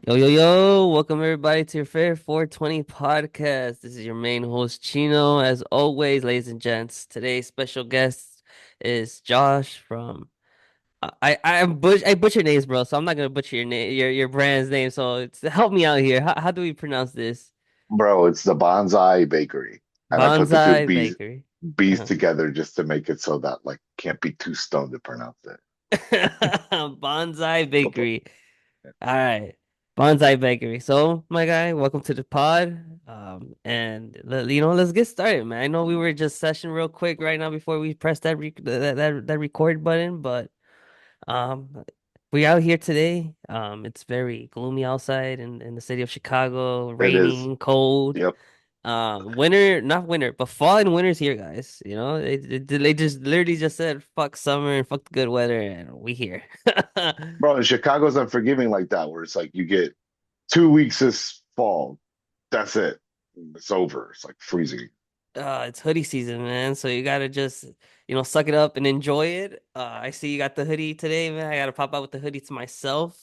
Yo, yo, yo, welcome everybody to your favorite 420 podcast. This is your main host, Chino. As always, ladies and gents, today's special guest is Josh from I butcher names, bro, so I'm not gonna butcher your name, your brand's name. So help me out here. How do we pronounce this? Bro, it's the Bonsai Bakery. And I put the two Bonsai B's Bakery. B's Uh-huh. together just to make it so that like can't be too stoned to pronounce it. Bonsai Go for Bakery. All right. Bonsai Bakery. So, my guy, welcome to the pod. Let's get started, man. I know we were just session real quick right now before we press that record button, but we out here today. It's very gloomy outside in the city of Chicago, it is. raining, cold. Yep. Winter, not winter, but fall and winter's here, guys. You know, they just literally just said fuck summer and fuck the good weather, and we here. Bro, Chicago's unforgiving like that, where it's like you get 2 weeks this fall. That's it. It's over. It's like freezing. It's hoodie season, man. So you gotta just, suck it up and enjoy it. I see you got the hoodie today, man. I gotta pop out with the hoodie to myself.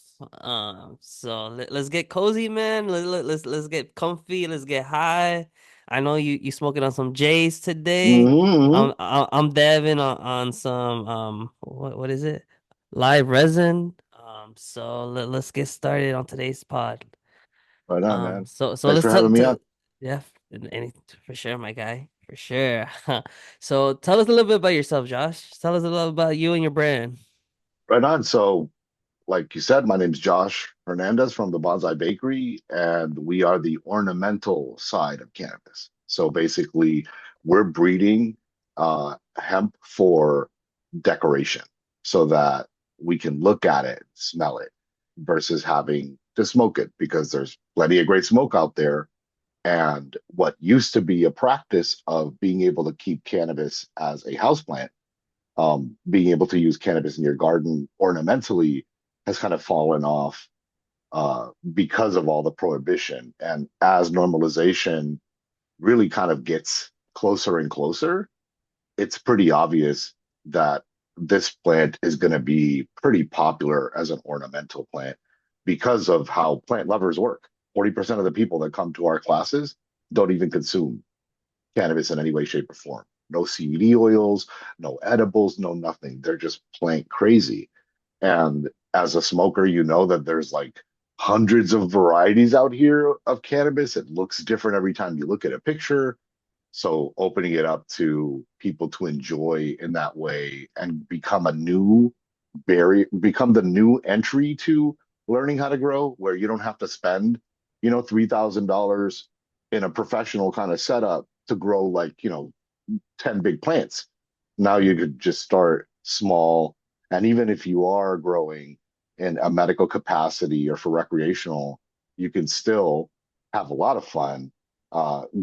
So let's get cozy, man. Let's get comfy. Let's get high. I know you smoking on some J's today. Hmm. I'm dabbing on some what is it? Live resin. So let's get started on today's pod. Right on, man. So Thanks let's for tell having me to on. yeah, any for sure, my guy, for sure. So tell us a little bit about yourself, Josh. Tell us a little about you and your brand. Right on. So, like you said, my name's Josh Hernandez from the Bonsai Bakery, and we are the ornamental side of cannabis. So basically, we're breeding hemp for decoration so that we can look at it, smell it, versus having to smoke it because there's plenty of great smoke out there. And what used to be a practice of being able to keep cannabis as a houseplant, being able to use cannabis in your garden ornamentally has kind of fallen off because of all the prohibition. And as normalization really kind of gets closer and closer, it's pretty obvious that this plant is going to be pretty popular as an ornamental plant because of how plant lovers work. 40% of the people that come to our classes don't even consume cannabis in any way, shape, or form. No CBD oils, no edibles, no nothing. They're just plant crazy. And as a smoker, you know that there's like hundreds of varieties out here of cannabis. It looks different every time you look at a picture. So opening it up to people to enjoy in that way and become a new barrier, become the new entry to learning how to grow, where you don't have to spend, $3,000 in a professional kind of setup to grow like, 10 big plants. Now you could just start small. And even if you are growing in a medical capacity or for recreational, you can still have a lot of fun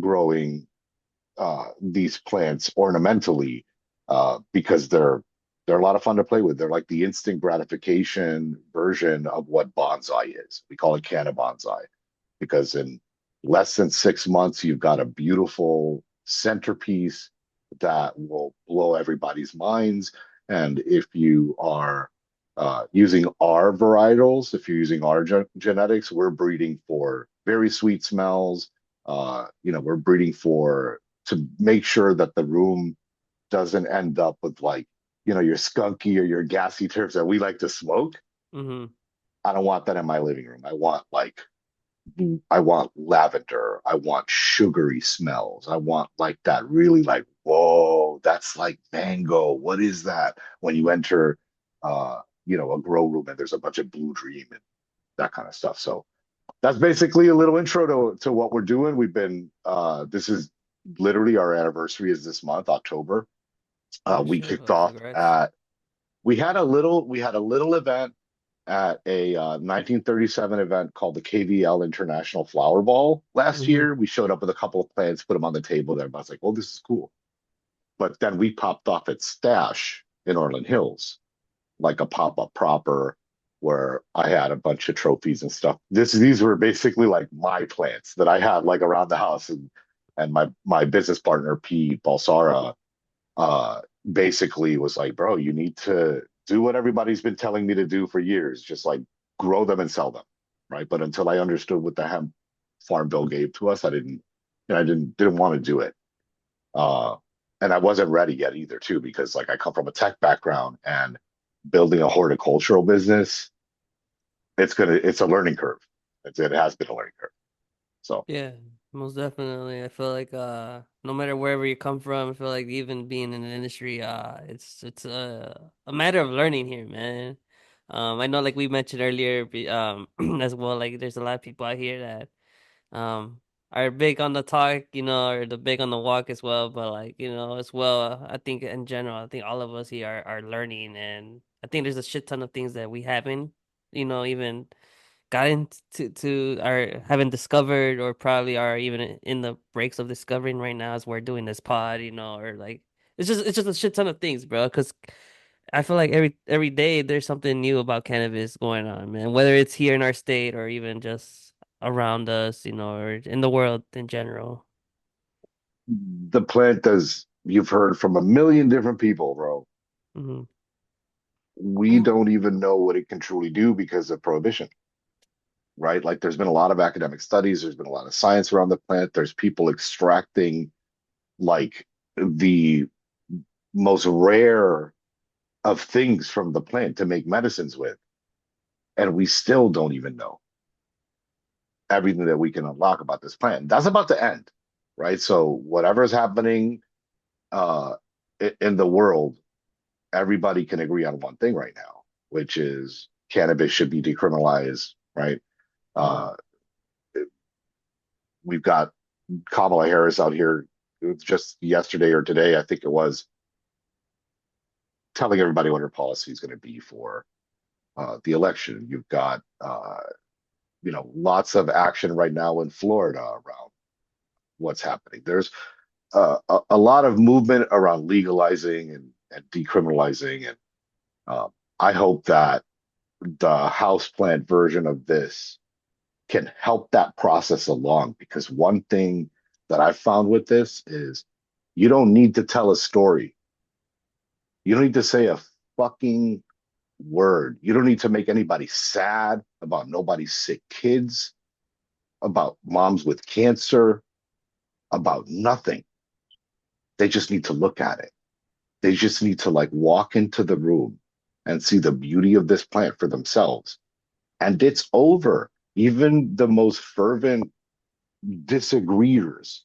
growing these plants ornamentally because they're a lot of fun to play with. They're like the instant gratification version of what bonsai is. We call it canna bonsai because in less than 6 months, you've got a beautiful centerpiece that will blow everybody's minds. And if you are using our varietals, if you're using our genetics, we're breeding for very sweet smells. We're breeding for to make sure that the room doesn't end up with like, your skunky or your gassy terps that we like to smoke. Hmm. I don't want that in my living room. I want lavender. I want sugary smells. I want like that really like, whoa, that's like mango. What is that? When you enter a grow room and there's a bunch of blue dream and that kind of stuff. So that's basically a little intro to what we're doing. This is literally our anniversary is this month, October. Oh We shit! kicked Well, off congrats. at we had a little event at a 1937 event called the KVL International Flower Ball last Hmm. year. We showed up with a couple of plants, put them on the table there. Everybody's like, "Oh, this is cool." But then we popped off at Stash in Orland Hills, like a pop-up proper where I had a bunch of trophies and stuff. These were basically like my plants that I had like around the house, and my business partner P Balsara uh basically was like, bro, you need to do what everybody's been telling me to do for years, just like grow them and sell them. right? But until I understood what the hemp farm bill gave to us, I didn't want to do it. Uh, and I wasn't ready yet either, too, because like I come from a tech background and building a horticultural business, it's a learning curve. It has been a learning curve. So Yeah, most definitely. I feel like no matter wherever you come from, I feel like even being in an industry, it's a matter of learning here, man. I know like we mentioned earlier, as well, like there's a lot of people out here that are big on the talk, or the big on the walk as well, but like, as well, I think in general, I think all of us here are learning, and I think there's a shit ton of things that we haven't, even gotten to or haven't discovered, or probably are even in the breaks of discovering right now as we're doing this pod, or like it's just a shit ton of things, bro. Because I feel like every day there's something new about cannabis going on, man. Whether it's here in our state or even just around us, or in the world in general. the plant does, you've heard from a million different people, bro. Hmm. We don't even know what it can truly do because of prohibition, right? Like there's been a lot of academic studies, there's been a lot of science around the plant. There's people extracting like the most rare of things from the plant to make medicines with, and we still don't even know everything that we can unlock about this plant. That's about to end, right? So whatever is happening uh, in the world, everybody can agree on one thing right now, which is cannabis should be decriminalized, right? Hmm. Uh, we've got Kamala Harris out here just yesterday or today, I think it was, telling everybody what her policy is going to be for the election. You've got lots of action right now in Florida around what's happening. There's a lot of movement around legalizing and decriminalizing, and I hope that the house plant version of this can help that process along. Because one thing that I found with this is you don't need to tell a story. You don't need to say a fucking word. You don't need to make anybody sad about nobody's sick kids, about moms with cancer, about nothing. They just need to look at it. They just need to like walk into the room and see the beauty of this plant for themselves. And it's over. Even the most fervent disagreeers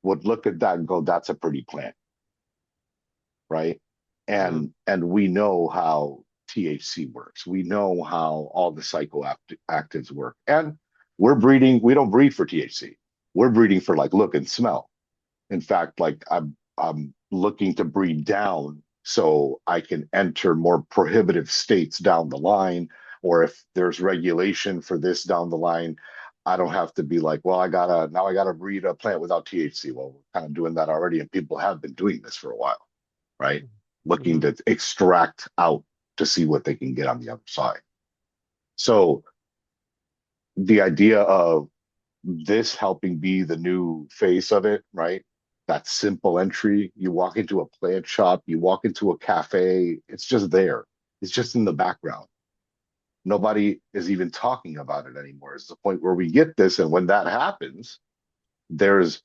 would look at that and go, that's a pretty plant, right? Hmm. And we know how THC works. We know how all the psychoactives work. And we don't breed for THC. We're breeding for like look and smell. In fact, like I'm looking to breed down so I can enter more prohibitive states down the line, or if there's regulation for this down the line, I don't have to be like, well, I gotta breed a plant without THC. Well, we're kind of doing that already, and people have been doing this for a while, right? Looking Hmm. to extract out to see what they can get on the other side. So the idea of this helping be the new face of it, right? That simple entry. You walk into a plant shop, you walk into a cafe, it's just there. It's just in the background. Nobody is even talking about it anymore. It's the point where we get this. And when that happens, there's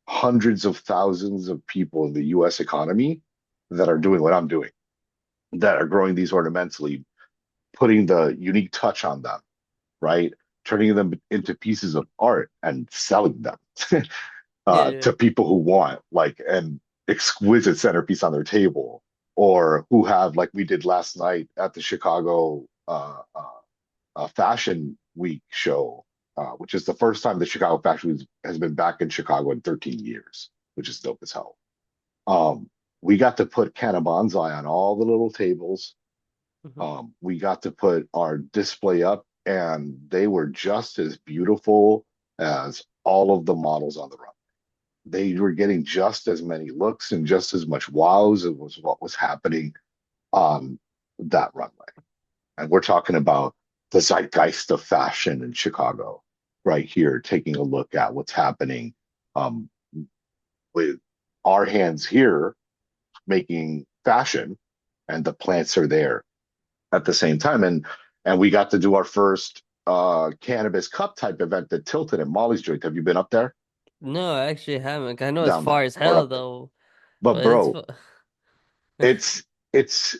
hundreds of thousands of people in the US economy that are doing what I'm doing, that are growing these ornamentally, putting the unique touch on them, right? Turning them into pieces of art and selling them. Yeah. To people who want like an exquisite centerpiece on their table, or who have like we did last night at the Chicago Fashion Week show, which is the first time the Chicago Fashion Week has been back in Chicago in 13 years, which is dope as hell. We got to put Canna Bonsai on all the little tables. Hmm. We got to put our display up, and they were just as beautiful as all of the models on the run. They were getting just as many looks and just as much wows as was what was happening on that runway. And we're talking about the zeitgeist of fashion in Chicago right here, taking a look at what's happening um, with our hands here making fashion, and the plants are there at the same time. And we got to do our first. cannabis cup type event that tilted at Molly's joint. Have you been up there? No, I actually haven't. I know it's Down far there as or hell up there? though, But but it's bro, it's it's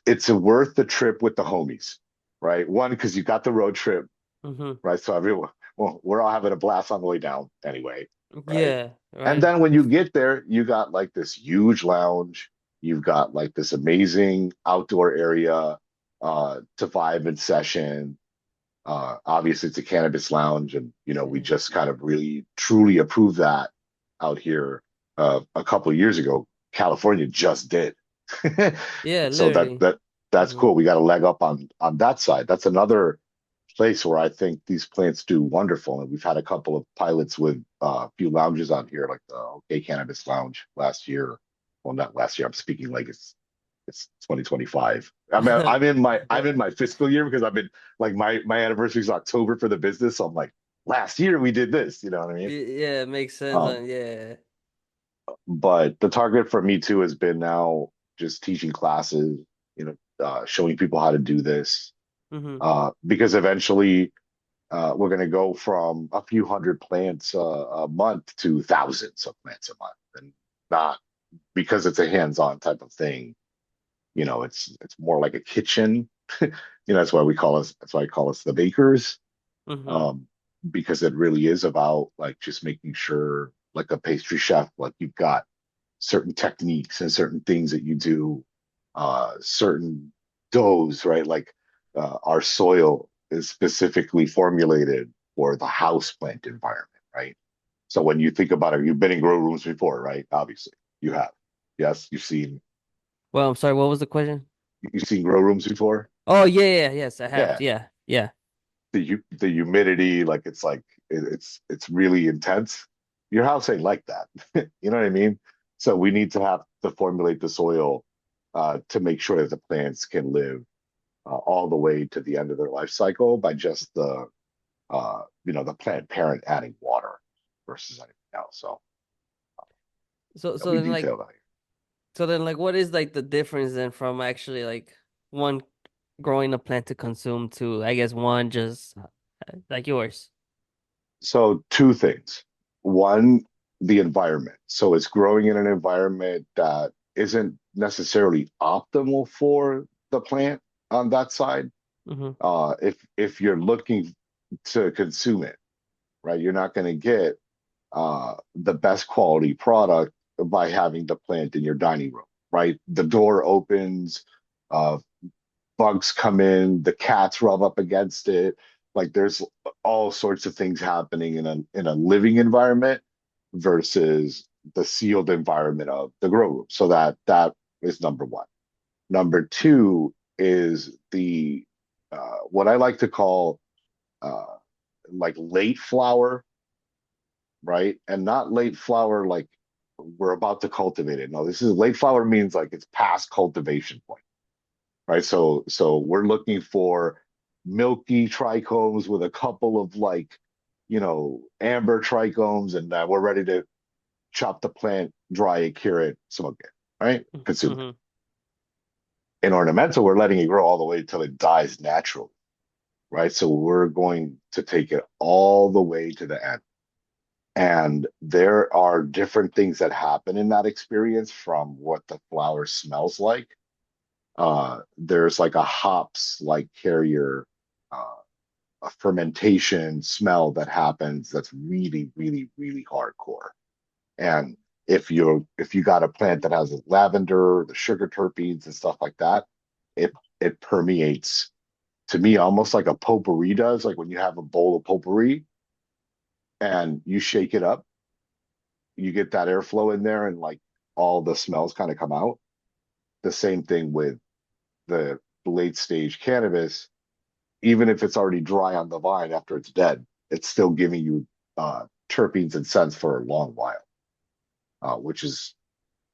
it's a worth the trip with the homies, right? One, because you got the road trip, hmm right? So everyone, well, we're all having a blast on the way down anyway, right? Yeah, And right. then when you get there, you got like this huge lounge. You've got like this amazing outdoor area to vibe and session. Obviously, it's a cannabis lounge, and we Yeah, just kind of really truly approved that out here a couple of years ago. California just did, yeah, so literally. that's hmm cool. We got a leg up on that side. That's another place where I think these plants do wonderful, and we've had a couple of pilots with a few lounges on here, like the OK Cannabis Lounge last year. Well, not last year. I'm speaking like it's 2025. I'm in my fiscal year because I've been like my anniversary is October for the business. So I'm like, last year we did this, you know what I mean? Yeah, it makes sense. Um, Yeah. but the target for me too has been now just teaching classes, showing people how to do this. hmm Because eventually we're going to go from a few hundred plants a month to thousands of plants a month, and not because it's a hands-on type of thing. It's more like a kitchen. That's why I call us the bakers, hmm um, because it really is about like just making sure, like a pastry chef, like you've got certain techniques and certain things that you do, certain doughs, right? Like our soil is specifically formulated for the house plant environment, right? So when you think about it, you've been in grow rooms before, right? Obviously, you have. Yes, Well, I'm sorry, what was the question? you've seen grow rooms before. Oh, yeah, yes, I have. Yeah, Yeah, yeah. the humidity, like it's really intense. Your house ain't like that. You know what I mean? So we need to have to formulate the soil to make sure that the plants can live all the way to the end of their life cycle by just the plant parent adding water versus anything else. So So yeah, so we then like detail that here. so then like what is like the difference then from actually like one growing a plant to consume to I guess one just like yours? So two things. One, the environment. So it's growing in an environment that isn't necessarily optimal for the plant on that side. hmm If you're looking to consume it, right, you're not going to get the best quality product by having the plant in your dining room, right? The door opens, uh, bugs come in, the cats rub up against it. Like there's all sorts of things happening in a living environment versus the sealed environment of the grow room. So that is number one. Number two is the what I like to call uh, like late flower, right? And not late flower like we're about to cultivate it. No, this is late flower means like it's past cultivation point, right? So we're looking for milky trichomes with a couple of like, amber trichomes, and we're ready to chop the plant, dry it, cure it, smoke it, right? Consume it. hmm In ornamental, we're letting it grow all the way until it dies naturally, right? So we're going to take it all the way to the end. And there are different things that happen in that experience from what the flower smells like. There's like a hops like carrier, uh, a fermentation smell that happens that's really, really, really hardcore. And if you got a plant that has lavender, the sugar terpenes and stuff like that, it permeates to me almost like a potpourri does. Like when you have a bowl of potpourri and you shake it up, you get that airflow in there and like all the smells kind of come out. The same thing with the late stage cannabis, even if it's already dry on the vine after it's dead, it's still giving you terpenes and scents for a long while, which is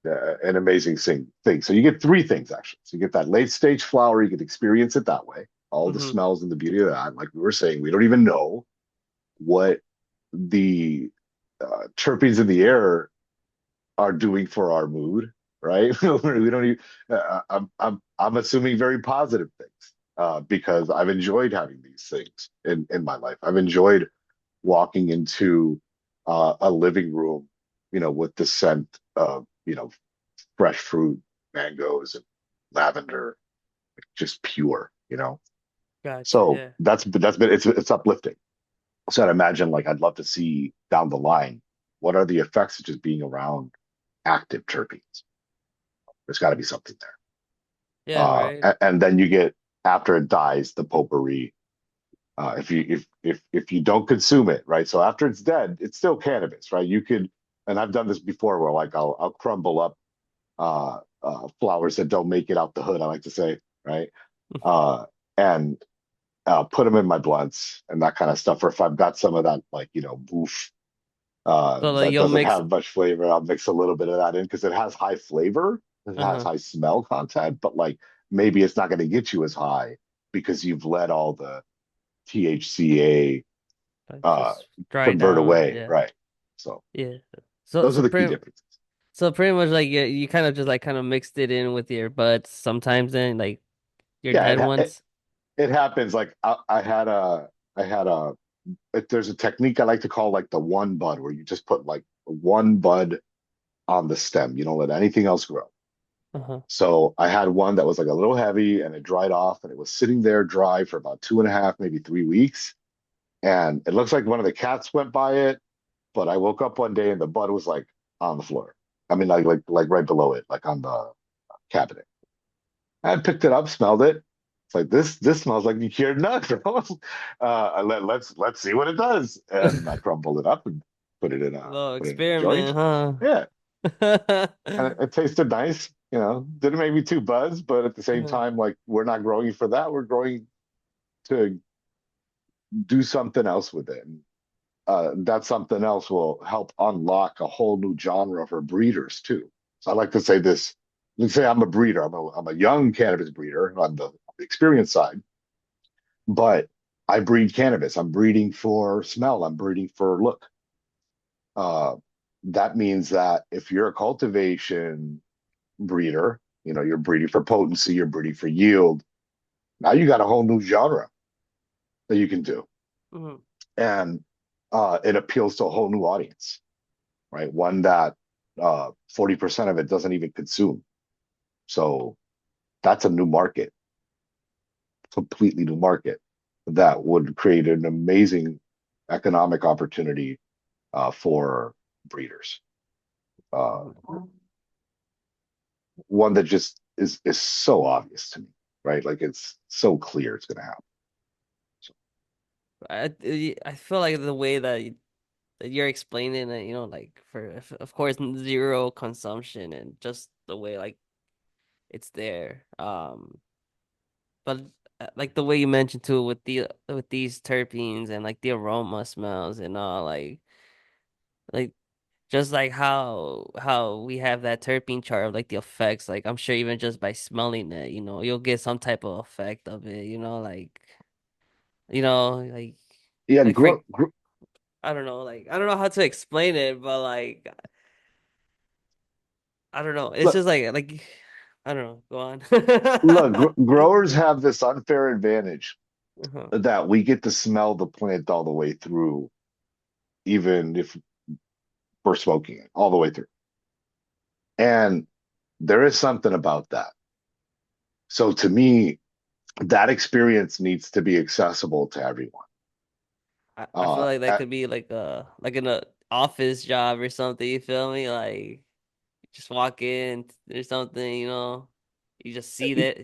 an amazing thing. So you get three things actually. So you get that late stage flower, you can experience it that way, all the hmm smells and the beauty of that. Like we were saying, we don't even know what the terpenes in the air are doing for our mood, right? We don't even. I'm assuming very positive things. because I've enjoyed having these things in my life. I've enjoyed walking into a living room, with the scent of, fresh fruit, mangoes and lavender, just pure, Gotcha. So Yeah. that's been it's uplifting. So I'd imagine like I'd love to see down the line what are the effects of just being around active terpenes. There's got to be something there. Yeah. Right. And then you get after it dies the potpourri. If you don't consume it, right? So after it's dead, it's still cannabis, right? You could, and I've done this before where like I'll crumble up flowers that don't make it out the hood. I like to say, right? Uh, and put them in my blunts and that kind of stuff. Or if I've got some of that, like, boof So like that you'll doesn't mix. have much flavor, I'll mix a little bit of that in because it has high flavor, it has Uh-huh. high smell content, but like maybe it's not going to get you as high because you've let all the THCA Like uh, just dry convert down. away, Yeah. right? So Yeah. So those are so the key pretty differences. so pretty much like you kind of just like kind of mixed it in with your buds sometimes then like your Yeah, dead ones. it happens. Like I had a there's a technique I like to call like the one bud where you just put like one bud on the stem. You don't let anything else grow. Uh-huh. So I had one that was like a little heavy and it dried off and it was sitting there dry for about 2.5, maybe 3 weeks. And it looks like one of the cats went by it, but I woke up one day and the bud was like on the floor. I mean, like right below it, like on the cabinet. I picked it up, smelled it. It's like this smells like you cured nuts. Let's see what it does. And I crumbled it up and Little put it in a joint. experiment, huh? Yeah, and it tasted nice. Didn't make me too buzzed, but at the same Uh-huh. time, like we're not growing for that. We're growing to do something else with it. And, that something else will help unlock a whole new genre for breeders too. So I like to say this. Let's say I'm a breeder. I'm a young cannabis breeder on the experience side, but I breed cannabis. I'm breeding for smell. I'm breeding for look. Uh, that means that if you're a cultivation breeder, you're breeding for potency, you're breeding for yield. Now you got a whole new genre that you can do, Mhm. and it appeals to a whole new audience, right? One that 40% of it doesn't even consume. So that's a new market, completely new market that would create an amazing economic opportunity for breeders. Uh, Mhm. one that just is so obvious to me, right? Like it's so clear it's going to happen. So, I feel like the way that you're explaining it, like for of course zero consumption and just the way like it's there. But like the way you mentioned too with these terpenes and like the aroma smells and all like just like how we have that terpene chart of like the effects. Like I'm sure even just by smelling it, you'll get some type of effect of it. Like you know like yeah, like for I don't know I don't know how to explain it, but like I don't know. It's look, just like I don't know. Go on. growers have this unfair advantage Uh-huh. that we get to smell the plant all the way through, even if we're smoking it all the way through. And there is something about that. So to me, that experience needs to be accessible to everyone. I feel like that At, could be like in a office job or something, you feel me? Like just walk in or something, you just see that.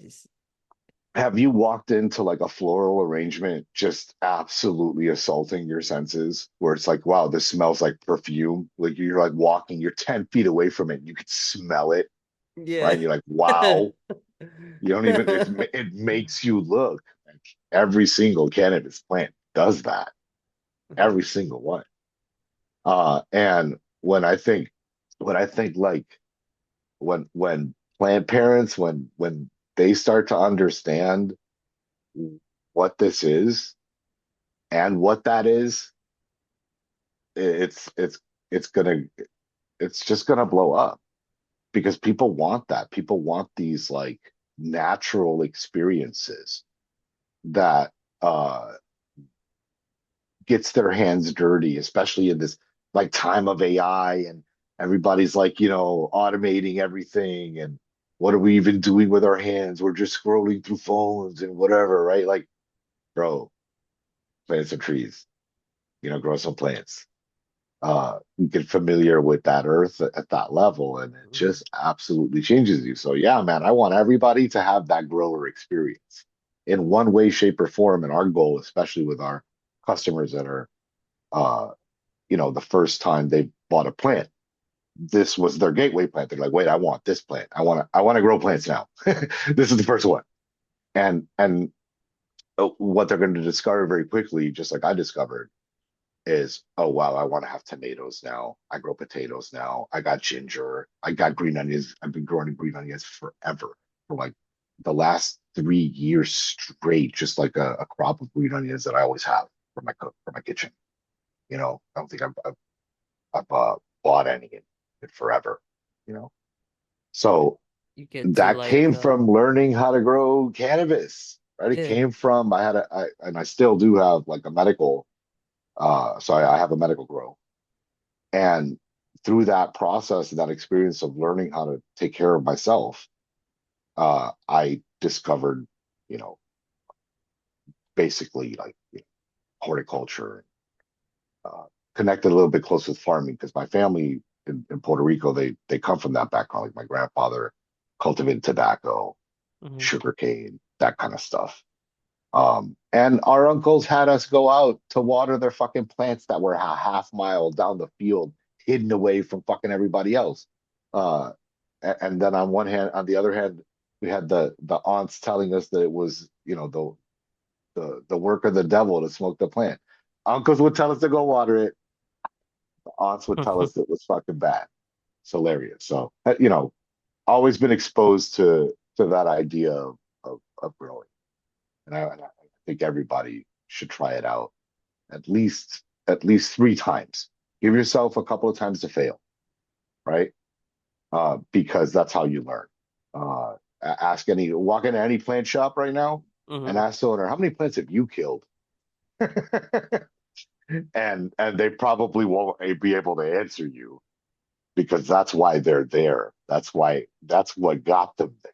have you walked into like a floral arrangement just absolutely assaulting your senses, where it's like, wow, this smells like perfume? Like you're like walking, you're 10 feet away from it, and you can smell it, right? Yeah. And you're like, wow. You don't even, it makes you look. Like every single cannabis plant does that, Uh-huh. every single one. And when I think like when plant parents, when they start to understand what this is and what that is, it's it's it's gonna it's just gonna blow up because people want that. People want these like natural experiences. that uh gets their hands dirty, especially in this like time of AI and everybody's like, automating everything and what are we even doing with our hands? We're just scrolling through phones and whatever, right? Like, bro, plant some trees, grow some plants. You get familiar with that earth at that level, and it Mhm. just absolutely changes you. So yeah, man, I want everybody to have that grower experience in one way, shape, or form. And our goal, especially with our customers that are uh, the first time they bought a plant, this was their gateway plant. They're like, wait, I want this plant. I want to grow plants now. This is the first one. And what they're going to discover very quickly, just like I discovered, is, oh wow, I want to have tomatoes now. I grow potatoes now. I got ginger. I got green onions. I've been growing green onions forever, for like the last 3 years straight, just like a crop of green onions that I always have for my kitchen. I don't think I've bought any in forever. You know, so You get to that like came from learning how to grow cannabis. Right? It yeah. came from and I still do have like a medical. So I have a medical grow. And through that process, that experience of learning how to take care of myself, I discovered, you know, basically like horticulture, uh, connected a little bit close with farming because my family in Puerto Rico, they come from that background. Like my grandfather cultivated tobacco, Hmm. sugarcane, that kind of stuff. And our uncles had us go out to water their fucking plants that were a half mile down the field, hidden away from fucking everybody else. Uh, and then on the other hand, we had the aunts telling us that it was, the work of the devil to smoke the plant. Uncles would tell us to go water it. The aunts would tell us it was fucking bad. It's hilarious. So, always been exposed to that idea of growing. And I think everybody should try it out at least 3 times. Give yourself a couple of times to fail, right? Because that's how you learn. Walk into any plant shop right now and Hmm. ask the owner, how many plants have you killed? And they probably won't be able to answer you because that's why they're there. That's what got them there.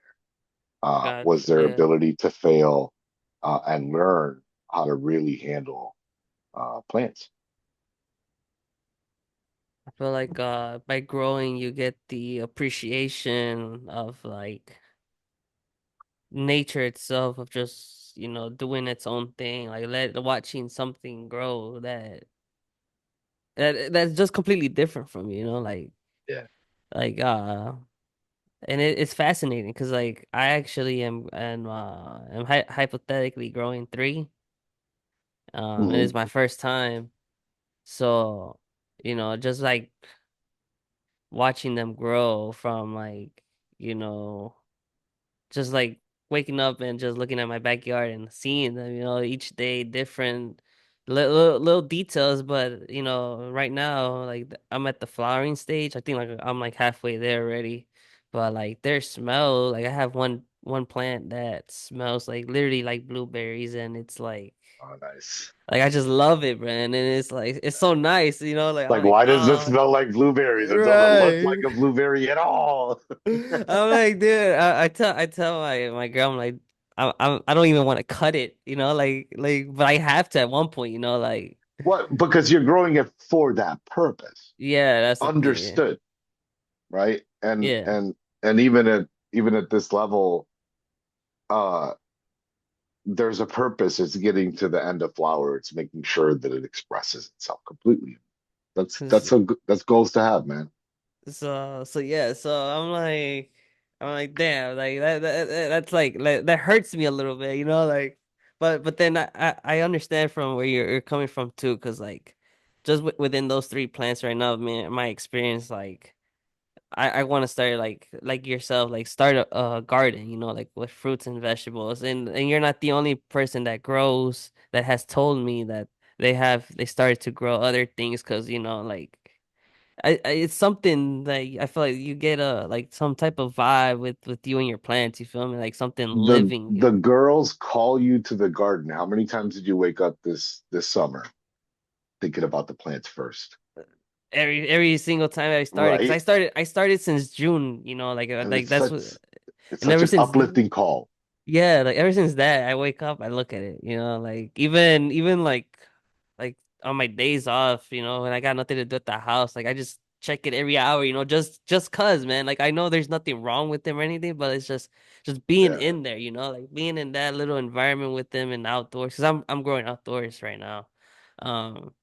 Was Gotcha. their Yeah. ability to fail and learn how to really handle plants. I feel like by growing you get the appreciation of like nature itself of just, doing its own thing, like watching something grow that's just completely different from you, Yeah. like and it's fascinating because like I actually am hypothetically growing three. It Hmm. is my first time. So, just like watching them grow from like, you know, just like waking up and just looking at my backyard and seeing them, each day different little details. But, right now, like I'm at the flowering stage. I think like I'm like halfway there already. But like their smell, like I have one plant that smells like literally like blueberries, and it's Oh, nice. like I just love it, man. And it's like it's so nice, like I'm Like, like, why does this oh, smell like blueberries? It doesn't look like right. a blueberry at all. I'm like, dude, I tell my girl, I'm like, I don't even want to cut it, but I have to at one point, What? Because you're growing it for that purpose. yeah, that's the thing, yeah, Understood, right? And yeah, and and even at this level, uh, there's a purpose. It's getting to the end of flower. It's making sure that it expresses itself completely. That's cause that's a that's goals to have, man. so yeah, so I'm like, damn, like that's like that hurts me a little bit, but then I understand from where you're coming from too, cause like just within those three plants right now, man, my experience like. I want to start like yourself, like start a garden, like with fruits and vegetables. And you're not the only person that grows that has told me that they started to grow other things because, like it's something like I feel like you get a like some type of vibe with you and your plants. You feel me? Like something living. The girls call you to the garden. How many times did you wake up this summer thinking about the plants first? Every single time I started, because Right? I started since June. And Like that's what, it's and such ever an since uplifting call. yeah, like ever since that, I wake up, I look at it, like even like on my days off, when I got nothing to do at the house, like I just check it every hour, just 'cause, man. Like I know there's nothing wrong with them or anything, but it's just being Yeah. in there, like being in that little environment with them and outdoors, because I'm growing outdoors right now.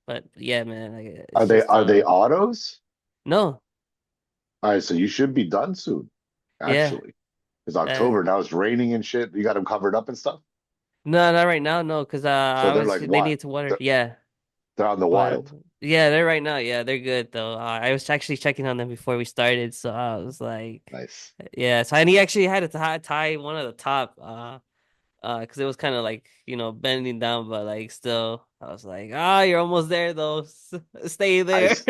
But yeah, man, like Are it's they just are they autos? no, All right, so you should be done soon, yeah, actually. It's uh, October now. It's raining and shit. You got them covered up and stuff. no, not right now, no, because So they're like they what? need to water, They're, yeah. they're on the But wild. yeah, they're right now. Yeah, they're good though. I was actually checking on them before we started, so I was like, Nice. yeah. So and he actually had to tie one of the top, because it was kind of like bending down, but like still, I was like, you're almost there though. Stay I there. s-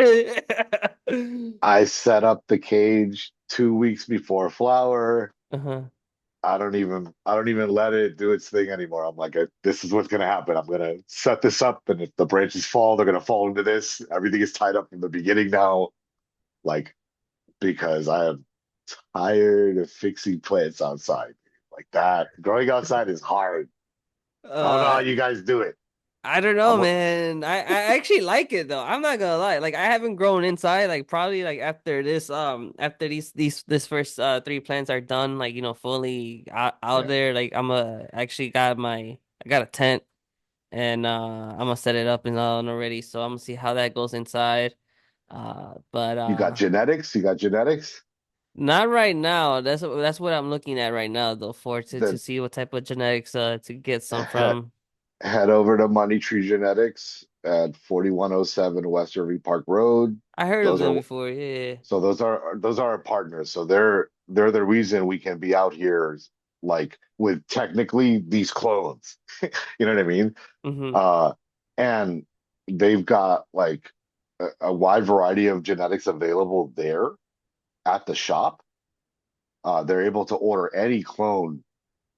I set up the cage 2 weeks before flower. Uh-huh. I don't even let it do its thing anymore. I'm like, this is what's gonna happen. I'm gonna set this up, and if the branches fall, they're gonna fall into this. Everything is tied up from the beginning now, like because I am tired of fixing plants outside. Like that. Growing outside is hard. I don't know how Uh, you guys do it. I don't know, I'm a, man. I actually like it though. I'm not gonna lie. Like I haven't grown inside. Like probably like after this first three plants are done, like fully out yeah. there. Like actually got I got a tent and I'm gonna set it up and all already. So I'm gonna see how that goes inside. But You got genetics. You got genetics. not right now. That's what I'm looking at right now though for to Then see what type of genetics to get some he- from. head over to Money Tree Genetics at 4107 West Irving Park Road. I heard of Those them are before. Yeah. those are our partners. So they're the reason we can be out here like with technically these clones. You know what I mean? Mm-hmm. Uh, and they've got like a wide variety of genetics available there at the shop. They're able to order any clone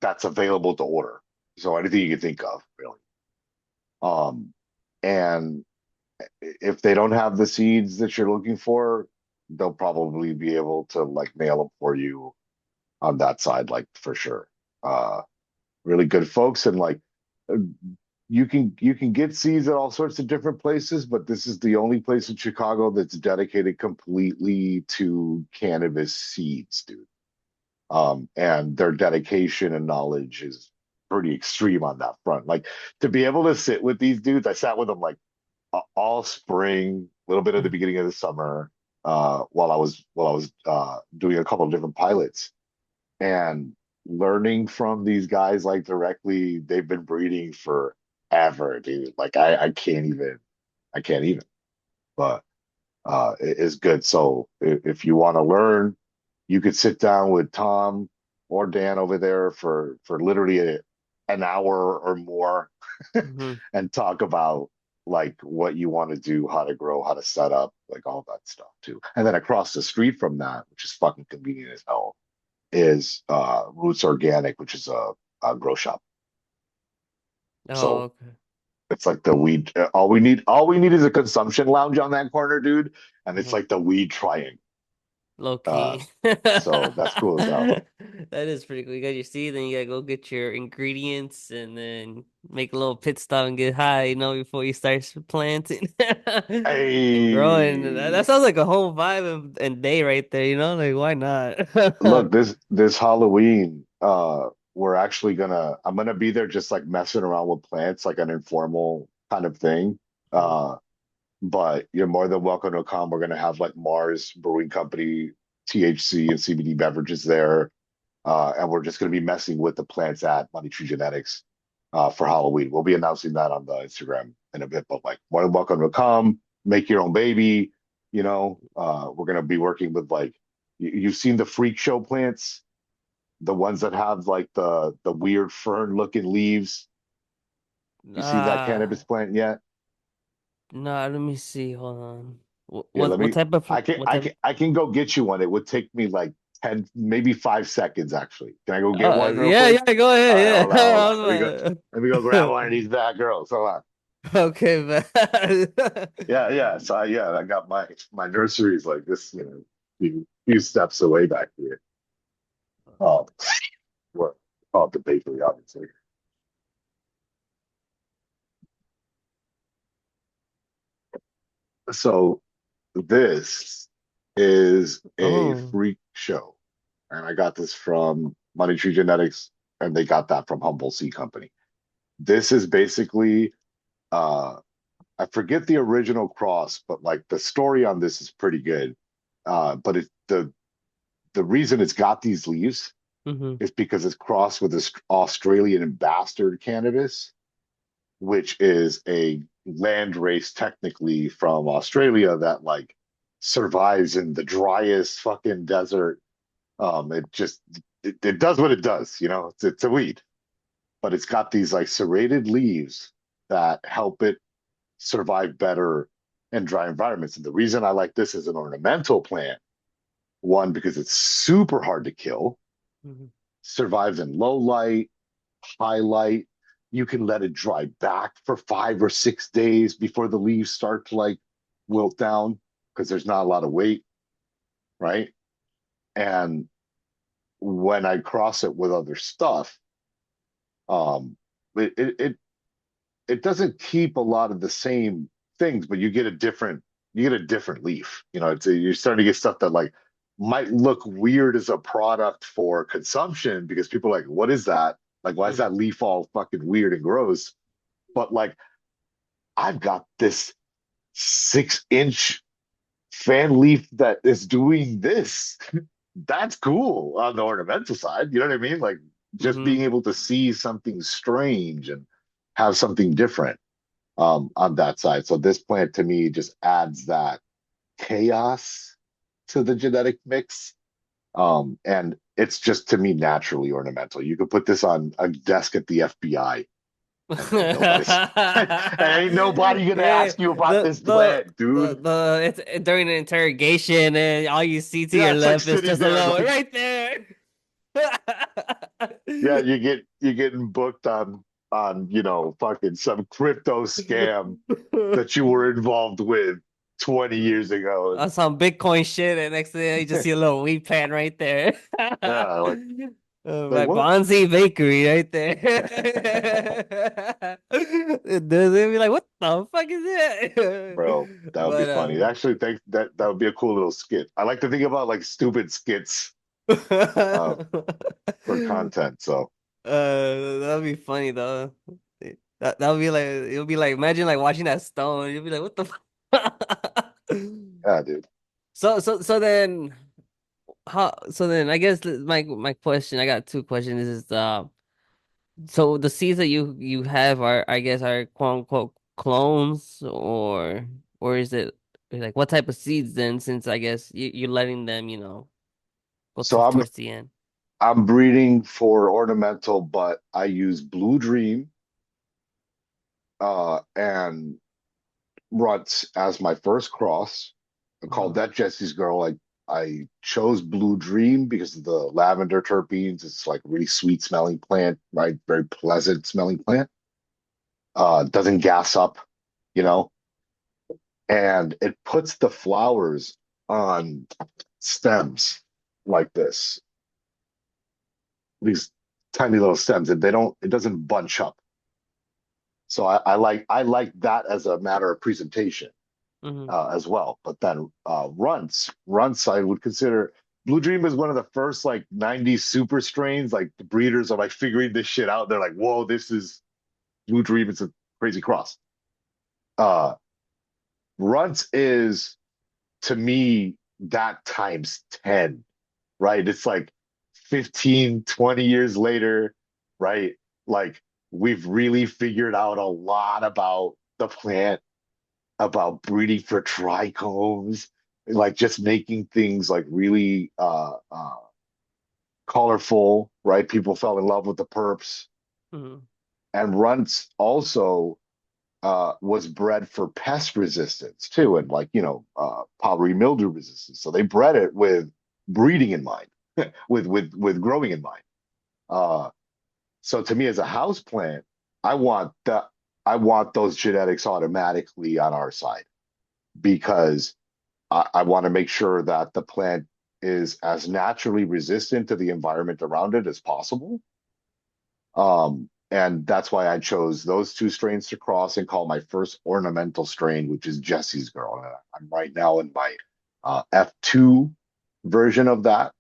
that's available to order. So anything you can think of, really. Um, and if they don't have the seeds that you're looking for, they'll probably be able to like mail them for you on that side, like for sure. Uh, really good folks, and like uh, you can get seeds at all sorts of different places, but this is the only place in Chicago that's dedicated completely to cannabis seeds, dude. And their dedication and knowledge is pretty extreme on that front. Like to be able to sit with these dudes, I sat with them like all spring, a little bit at the beginning of the summer, while I was doing a couple of different pilots and learning from these guys like directly. They've been breeding forever, dude. Like I can't even. But it is good. So if you want to learn, you could sit down with Tom or Dan over there for literally an hour or more Mm-hmm. and talk about like what you want to do, how to grow, how to set up, like all that stuff too. And then across the street from that, which is fucking convenient as hell, is Roots Organic, which is a grow shop. Oh, So okay. it's like the weed. All we need is a consumption lounge on that corner, dude, and it's Uh-huh. like the weed triangle. Low Uh, key. so that's cool as hell. That is pretty cool. You got your seed, then you gotta go get your ingredients and then make a little pit stop and get high, before you start planting and growing. That Hey, sounds like a whole vibe and day right there, Like why not? look, this Halloween, I'm gonna be there just like messing around with plants, like an informal kind of thing. Mhm, Uh, but you're more than welcome to come. We're gonna have like Mars Brewing Company, THC and CBD beverages there. And we're just going to be messing with the plants at Money Tree Genetics for Halloween. We'll be announcing that on the Instagram in a bit, but like, more than welcome to come, make your own baby. We're going to be working with like, you've seen the freak show plants, the ones that have like the weird fern looking leaves. You seen that Ah, cannabis plant yet? no, let me see. Hold on. Here, let What me. type of what I type? can I can go get you one. It would take me like 10, maybe 5 seconds actually. Can I go get Oh one real yeah, quick? yeah, go All right, ahead. hold on, Yeah. hold I on. Let me go grab was one of these bad girls. Hold on. okay, man. Yeah, yeah. So I got my nurseries like this, few steps away back here. Um, what called the bakery, obviously. So this is a Oh. freak show, and I got this from Money Tree Genetics, and they got that from Humble Seed Company. This is basically, uh, I forget the original cross, but like the story on this is pretty good. But the reason it's got these leaves Mm-hmm. is because it's crossed with this Australian bastard cannabis, which is a land race technically from Australia that like survives in the driest fucking desert. It just it does what it does, it's a weed, but it's got these like serrated leaves that help it survive better in dry environments. And the reason I like this as an ornamental plant, one, because it's super hard to kill, Mm-hmm. survives in low light, high light. You can let it dry back for 5 or 6 days before the leaves start to like wilt down because there's not a lot of weight, right? And when I cross it with other stuff, um, it it doesn't keep a lot of the same things, but you get a different leaf. You're starting to get stuff that like might look weird as a product for consumption because people are like, what is that? Like, why is Mm-hmm. that leaf all fucking weird and gross? But like, I've got this 6 inch fan leaf that is doing this. That's cool on the ornamental side. You know what I mean? Like just Mm-hmm. being able to see something strange and have something different on that side. So this plant to me just adds that chaos to the genetic mix. And it's just to me naturally ornamental. You could put this on a desk at the FBI and nobody's and ain't nobody gonna Yeah, ask you about this plant, dude. it's during the interrogation, and all you see to Yeah, your it's like left is sitting just a there little like, right there. yeah, you're getting booked on fucking some crypto scam that you were involved with 20 years ago. Some Bitcoin shit, and next thing you just see a little weed plant right there. Yeah, like My what? Bonsai Bakery right there. It does it be like, what the fuck is Bro, it? that would be But funny. Actually, think that would be a cool little skit. I like to think about like stupid skits uh for content. So that'd be funny though. That would be like it'll be like imagine like watching that stone. You'll be like, what the fuck? yeah, dude. So then so then I guess my question, I got two questions is so the seeds that you have are, I guess, are quote unquote clones, or is it like what type of seeds then, since I guess you're letting them, go So to towards the end. I'm breeding for ornamental, but I use Blue Dream and Ruts as my first cross. I called Uh-huh. that Jesse's Girl. I chose Blue Dream because of the lavender terpenes. It's like really sweet smelling plant, right? Very pleasant smelling plant. Doesn't gas up, you know, and it puts the flowers on stems like this, these tiny little stems, and it doesn't bunch up. So I like that as a matter of presentation Hmm. as well. But then runts I would consider Blue Dream is one of the first like 90s super strains. Like the breeders are like figuring this shit out. They're like, whoa, this is Blue Dream. It's a crazy cross. Uh, runts is to me that times 10, right? It's like 15, 20 years later, right? Like we've really figured out a lot about the plant, about breeding for trichomes, like just making things like really colorful, right? People fell in love with the perps. Hmm. And runts also was bred for pest resistance too, and like powdery mildew resistance. So they bred it with breeding in mind, with growing in mind. Uh, so to me, as a house plant, I want the I want those genetics automatically on our side because I want to make sure that the plant is as naturally resistant to the environment around it as possible. And that's why I chose those two strains to cross and call my first ornamental strain, which is Jesse's Girl. And I'm right now in my F2 version of that.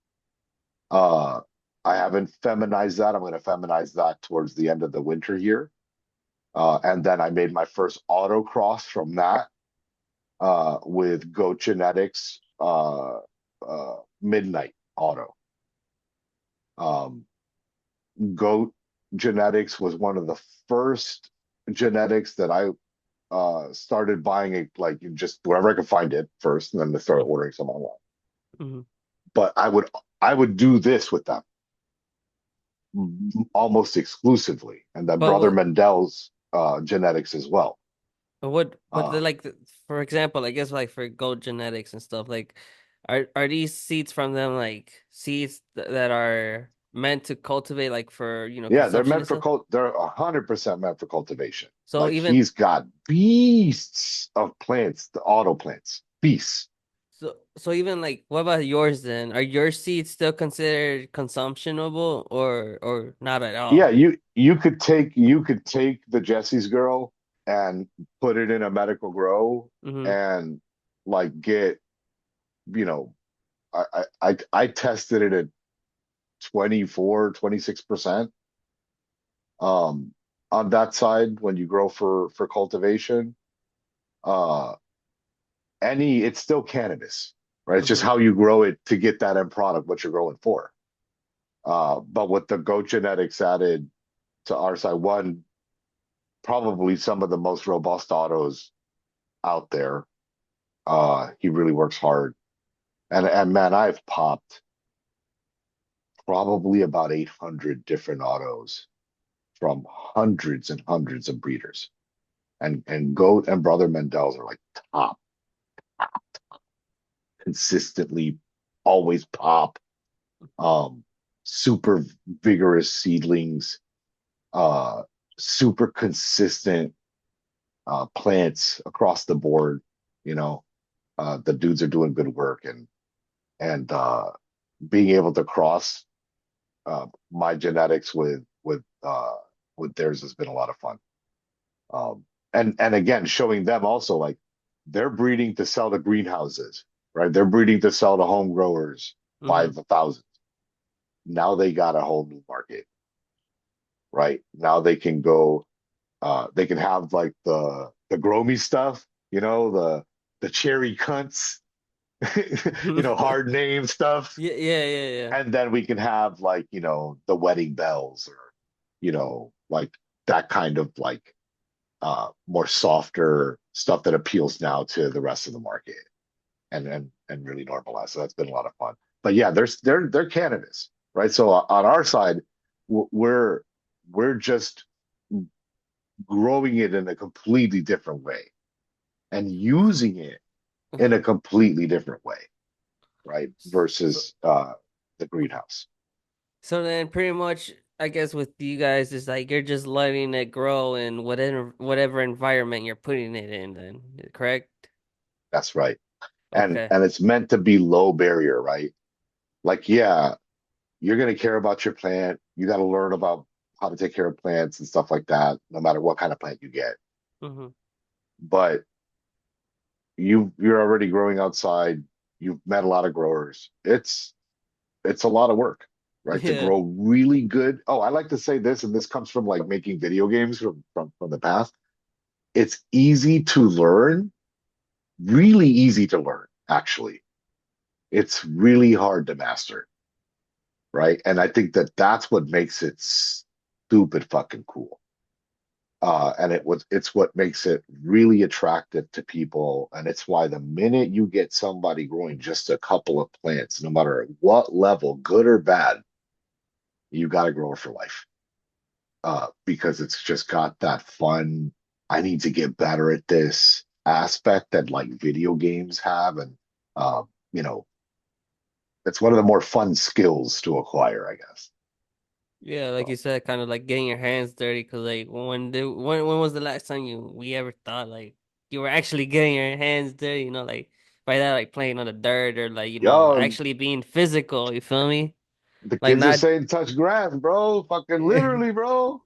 Uh, I haven't feminized that. I'm going to feminize that towards the end of the winter here. And then I made my first autocross from that with Goat Genetics Midnight Auto. Um, Goat Genetics was one of the first genetics that I started buying it like just wherever I could find it first, and then I started ordering some online. Mm-hmm. But I would do this with them almost exclusively, and then But Brother Mendel's genetics as well. what Uh, for example, I guess like for goat genetics and stuff, like are these seeds from them like seeds that are meant to cultivate like for, yeah, they're consumption meant and for stuff? cult. They're 100% meant for cultivation. So Like even he's got beasts of plants, the auto plants, beasts. so even like what about yours then? Are your seeds still considered consumptionable or not at Yeah, all? you could take the Jesse's Girl and put it in a medical grow Mm-hmm. and like get, you know, I tested it at 24, 26% um on that side when you grow for cultivation. Uh it's still cannabis, right? It's just Mm-hmm. how you grow it to get that end product, what you're growing for. But with the goat genetics added to our side, one, probably some of the most robust autos out there. He really works hard. And man, I've popped probably about 800 different autos from hundreds and hundreds of breeders. And Goat and Brother Mendels are like top, consistently, always pop. Um, Super vigorous seedlings, uh, super consistent plants across the board. You know, the dudes are doing good work, and being able to cross my genetics with theirs has been a lot of fun. And again, showing them also like they're breeding to sell to greenhouses, right? They're breeding to sell to home growers by Mm-hmm. the thousands. Now they got a whole new market, right? Now they can go, they can have like the grow me stuff, the cherry cunts, hard name stuff. Yeah, yeah, yeah, yeah. And then we can have like, the wedding bells or, like that kind of like more softer stuff that appeals now to the rest of the market and really normalize. So that's been a lot of fun. But yeah, they're cannabis, right? So on our side, we're just growing it in a completely different way and using it in a Uh-huh. completely different way, right? So, Versus the greenhouse. so then pretty much I guess with you guys is like you're just letting it grow in whatever environment you're putting it in then, correct? That's right. And Okay. and it's meant to be low barrier, right? Like, yeah, you're going to care about your plant. You got to learn about how to take care of plants and stuff like that, no matter what kind of plant you get. Mm-hmm. But you're already growing outside. You've met a lot of growers. It's a lot of work, right? To Yeah. grow really good. Oh, I like to say this, and this comes from like making video games from the past. It's easy to learn, really easy to learn, actually. It's really hard to master, right? And I think that that's what makes it stupid fucking cool. And it's what makes it really attractive to people. And it's why the minute you get somebody growing just a couple of plants, no matter what level, good or bad, you got to grow it for life. Because it's just got that fun. I need to get better at this aspect that like video games have, and you know, it's one of the more fun skills to acquire, I guess. Yeah, like So, you said, kind of like getting your hands dirty. Cause like when was the last time we ever thought like you were actually getting your hands dirty? You know, like by that like playing on the dirt or like yo, actually being physical. You feel me? the Like kids are not saying touch grass, bro. Fucking literally, bro.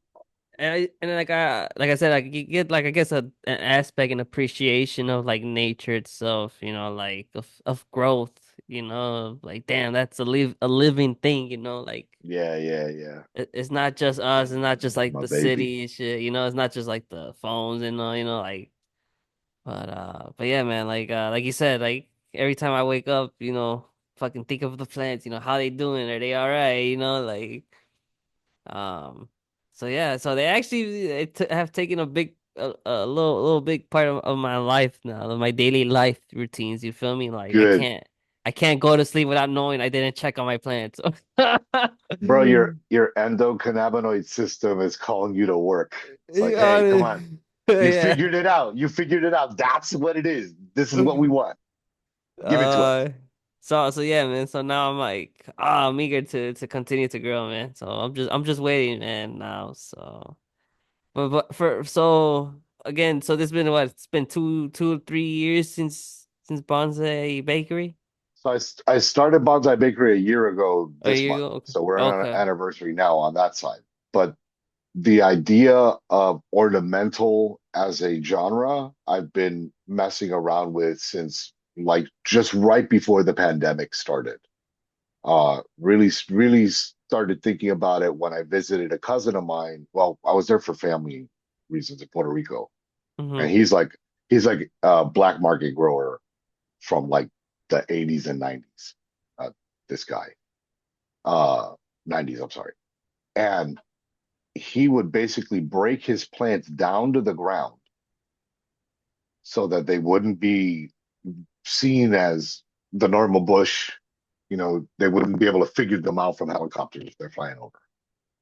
and like I said, like you get like I guess an aspect and appreciation of like nature itself. Like of growth. Like damn, that's a living thing. Like. Yeah, yeah, yeah. It's not just us. It's not just That's like my the baby. city and shit. It's not just like the phones and like. But yeah, man. Like you said, like every time I wake up, fucking think of the plants. How they doing? Are they all right? Um. So yeah, so they actually have taken a little big part of my life now, of my daily life routines. You feel me? Like Good. I can't go to sleep without knowing I didn't check on my plants. Bro, your endocannabinoid system is calling you to work. It's like, hey, come Yeah, on. You yeah. figured it out. You figured it out. That's what it is. This is what we want. Give it to us. Uh, so yeah, man. So now I'm like, I'm eager to continue to grow, man. So I'm just waiting, man. Now, so but for so again, so this been what? It's been 3 years since Bonsai Bakery. I started Bonsai Bakery a year ago A this year month. ago. Okay. So we're on an Okay. anniversary now on that side. But the idea of ornamental as a genre, I've been messing around with since like just right before the pandemic started. Really started thinking about it when I visited a cousin of mine. Well, I was there for family reasons in Puerto Rico, and Mm-hmm. he's like a black market grower from like the 80s and 90s. This guy, uh, 90s, I'm sorry, and he would basically break his plants down to the ground so that they wouldn't be seen as the normal bush. They wouldn't be able to figure them out from helicopters if they're flying over.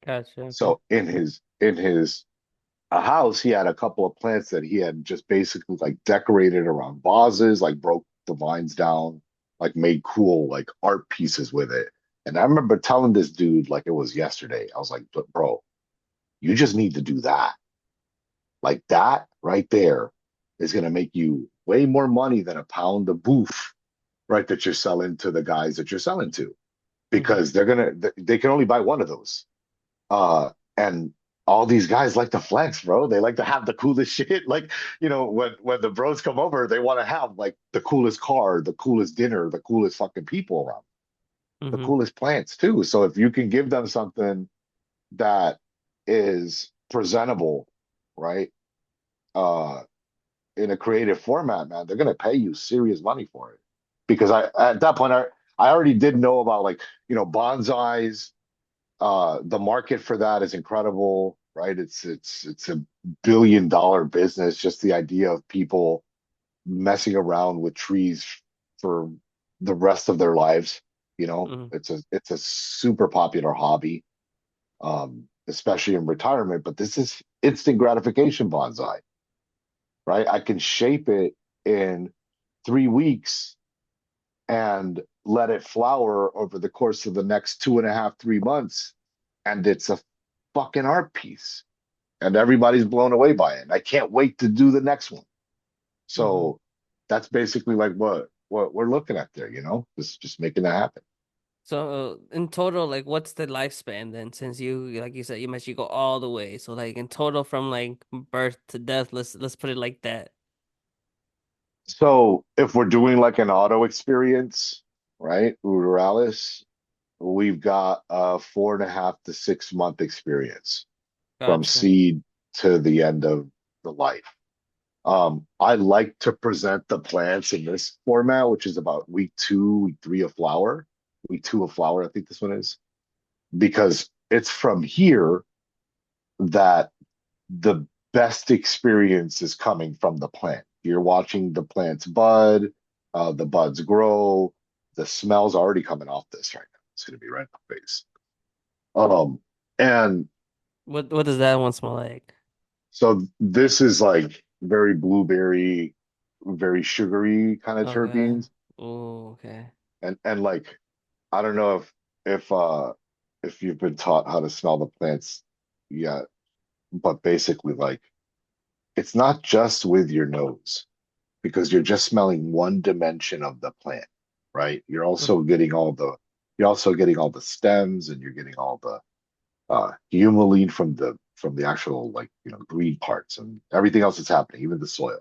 Gotcha. Okay. So in his a house, he had a couple of plants that he had just basically like decorated around vases, like broke the vines down, like made cool like art pieces with it. And I remember telling this dude like it was yesterday. I was like, "But bro, you just need to do that. Like that right there is gonna make you way more money than a pound of boof, right? That you're selling to the guys that you're selling to, Mm-hmm. because they can only buy one of those. And all these guys like to flex, bro. They like to have the coolest shit. Like, when the bros come over, they want to have like the coolest car, the coolest dinner, the coolest fucking people around, the Mm-hmm. coolest plants too. So if you can give them something that is presentable, right? Uh, in a creative format, man, they're gonna pay you serious money for it. Because at that point I already did know about like, bonsais. The market for that is incredible, right? It's $1 billion business. Just the idea of people messing around with trees for the rest of their lives. Mm-hmm. It's a super popular hobby, especially in retirement. But this is instant gratification bonsai, right? I can shape it in 3 weeks and let it flower over the course of the next 2.5, 3 months, and it's a fucking art piece, and everybody's blown away by it. I can't wait to do the next one. Mm-hmm. So that's basically like what we're looking at there, just making that happen. So in total, like, what's the lifespan then? Since like you said, you mentioned you go all the way. So like in total, from like birth to death, let's put it like that. So if we're doing like an auto experience, right, Ruderalis, we've got a 4.5 to 6 month experience from Gotcha. seed to the end of the life. I like to present the plants in this format, which is about week 2, week 3 of flower, week 2 of flower, I think this one is, because it's from here that the best experience is coming from the plant. You're watching the plants bud, the buds grow, the smell's already coming off this right now. It's going to be right in the face. Um, and What does that one smell like? So this is like very blueberry, very sugary kind of Okay. terpenes. Oh, okay. And like I don't know if if you've been taught how to smell the plants yet, but basically like it's not just with your nose because you're just smelling one dimension of the plant, right? You're also getting all the stems and you're getting all the humulene from the actual like green parts and everything else that's happening, even the soil.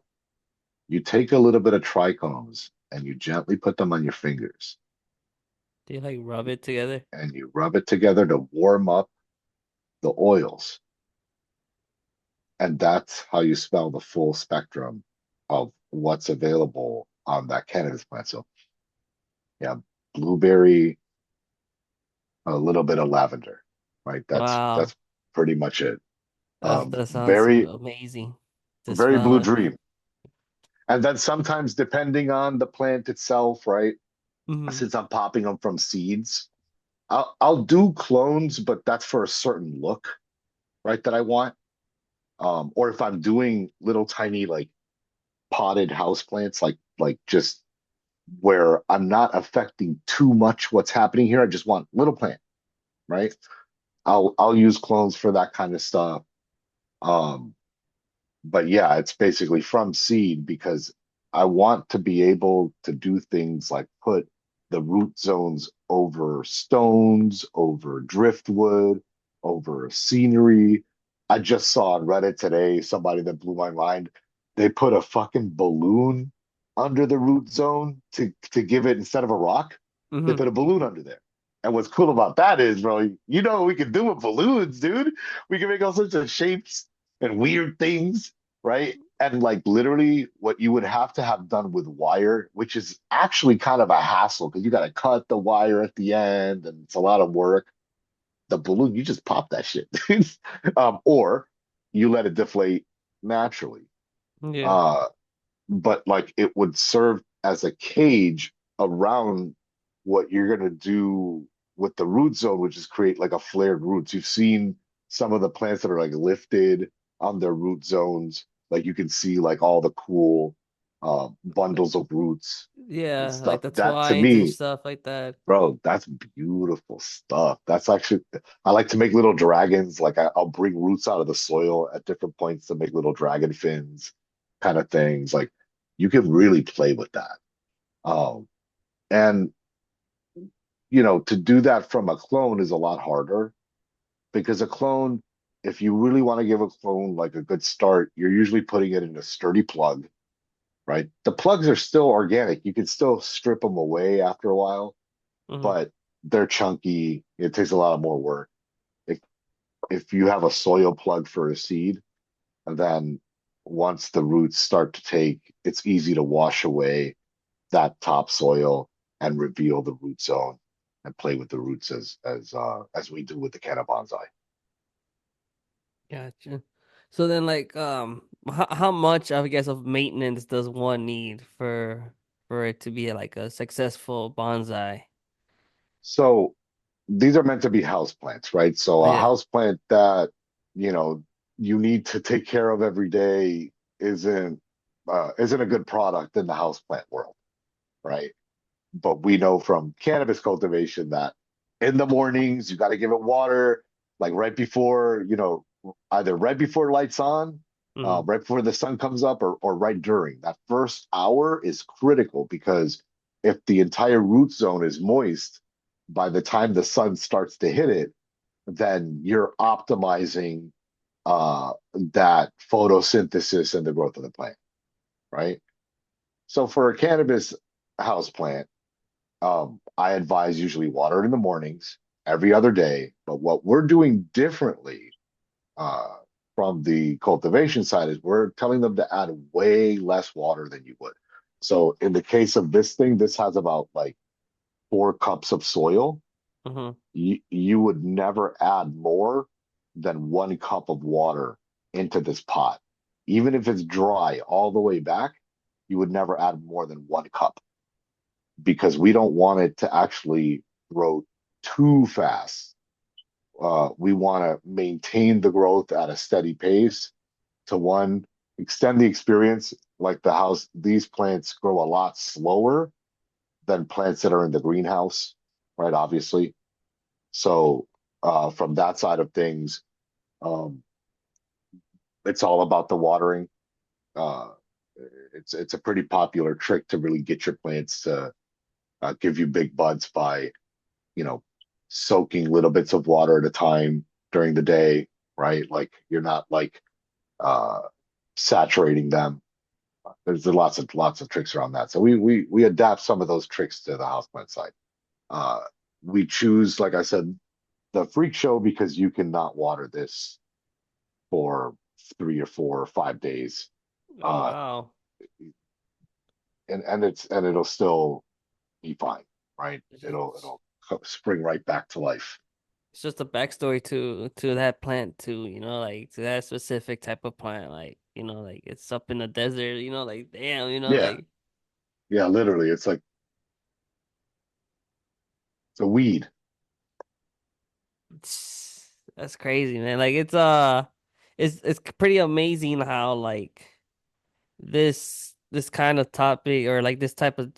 You take a little bit of trichomes and you gently put them on your fingers Do you like rub it together? and you rub it together to warm up the oils. And that's how you smell the full spectrum of what's available on that cannabis plant. So yeah, blueberry, a little bit of lavender, right? Wow. That's pretty much it. That sounds Very, amazing to very blue smell. dream. And then sometimes depending on the plant itself, right? Mm-hmm. Since I'm popping them from seeds, I'll do clones, but that's for a certain look, right? That I want. Or if I'm doing little tiny like potted house plants, like just where I'm not affecting too much what's happening here. I just want little plant, right? I'll use clones for that kind of stuff. Um, but yeah, it's basically from seed because I want to be able to do things like put the root zones over stones, over driftwood, over scenery. I just saw on Reddit today somebody that blew my mind. They put a fucking balloon under the root zone to give it instead of a rock. They Mm-hmm. put a balloon under there. And what's cool about that is, bro, you know what we can do with balloons, dude. We can make all sorts of shapes and weird things, right? And like literally what you would have to have done with wire, which is actually kind of a hassle because you got to cut the wire at the end and it's a lot of work. The balloon, you just pop that shit. Or you let it deflate naturally. Yeah. Uh, but like it would serve as a cage around what you're gonna do with the root zone, which is create like a flared roots. You've seen some of the plants that are like lifted on their root zones, like you can see like all the cool Like bundles of roots and yeah, like stuff. the That to twines and me, stuff like that. bro, that's beautiful stuff. That's actually, I like to make little dragons. Like I'll bring roots out of the soil at different points to make little dragon fins, kind of things. Like you can really play with that. Um, and to do that from a clone is a lot harder because a clone, if you really want to give a clone like a good start, you're usually putting it in a sturdy plug, right? The plugs are still organic. You can still strip them away after a while, Mm-hmm. but they're chunky. It takes a lot of more work. If, if you have a soil plug for a seed, then once the roots start to take, it's easy to wash away that topsoil and reveal the root zone and play with the roots as we do with the canna bonsai. Gotcha. So then, like, how much, I guess, of maintenance does one need for it to be like a successful bonsai? So these are meant to be house plants, right? So Oh, a yeah. house plant that you know you need to take care of every day isn't a good product in the house plant world, right? But we know from cannabis cultivation that in the mornings you got to give it water, like right before, either right before lights on, Mm-hmm. right before the sun comes up, or right during. That first hour is critical because if the entire root zone is moist by the time the sun starts to hit it, then you're optimizing that photosynthesis and the growth of the plant, right? So for a cannabis house plant, I advise usually water it in the mornings, every other day. But what we're doing differently uh, from the cultivation side is we're telling them to add way less water than you would. So in the case of this thing, this has about like 4 cups of soil. Mm-hmm. You would never add more than 1 cup of water into this pot. Even if it's dry all the way back, you would never add more than 1 cup because we don't want it to actually grow too fast. We want to maintain the growth at a steady pace to one, extend the experience. Like the house, these plants grow a lot slower than plants that are in the greenhouse, right? Obviously. So from that side of things, um, it's all about the watering. Uh, it's a pretty popular trick to really get your plants to give you big buds by, you know, soaking little bits of water at a time during the day, right? Like you're not like uh, saturating them. There's lots of tricks around that. So we adapt some of those tricks to the houseplant side. Uh, we choose, like I said, the freak show because you cannot water this for 3 or 4 or 5 days. Oh Uh, wow. and it'll still be fine, right? It's just It'll spring right back to life. it's just a backstory to that plant too, like to that specific type of plant. Like, like it's up in the desert, like damn, Yeah, like yeah, literally, it's like it's a weed. that's crazy, man. Like it's pretty amazing how like this kind of topic or like this type of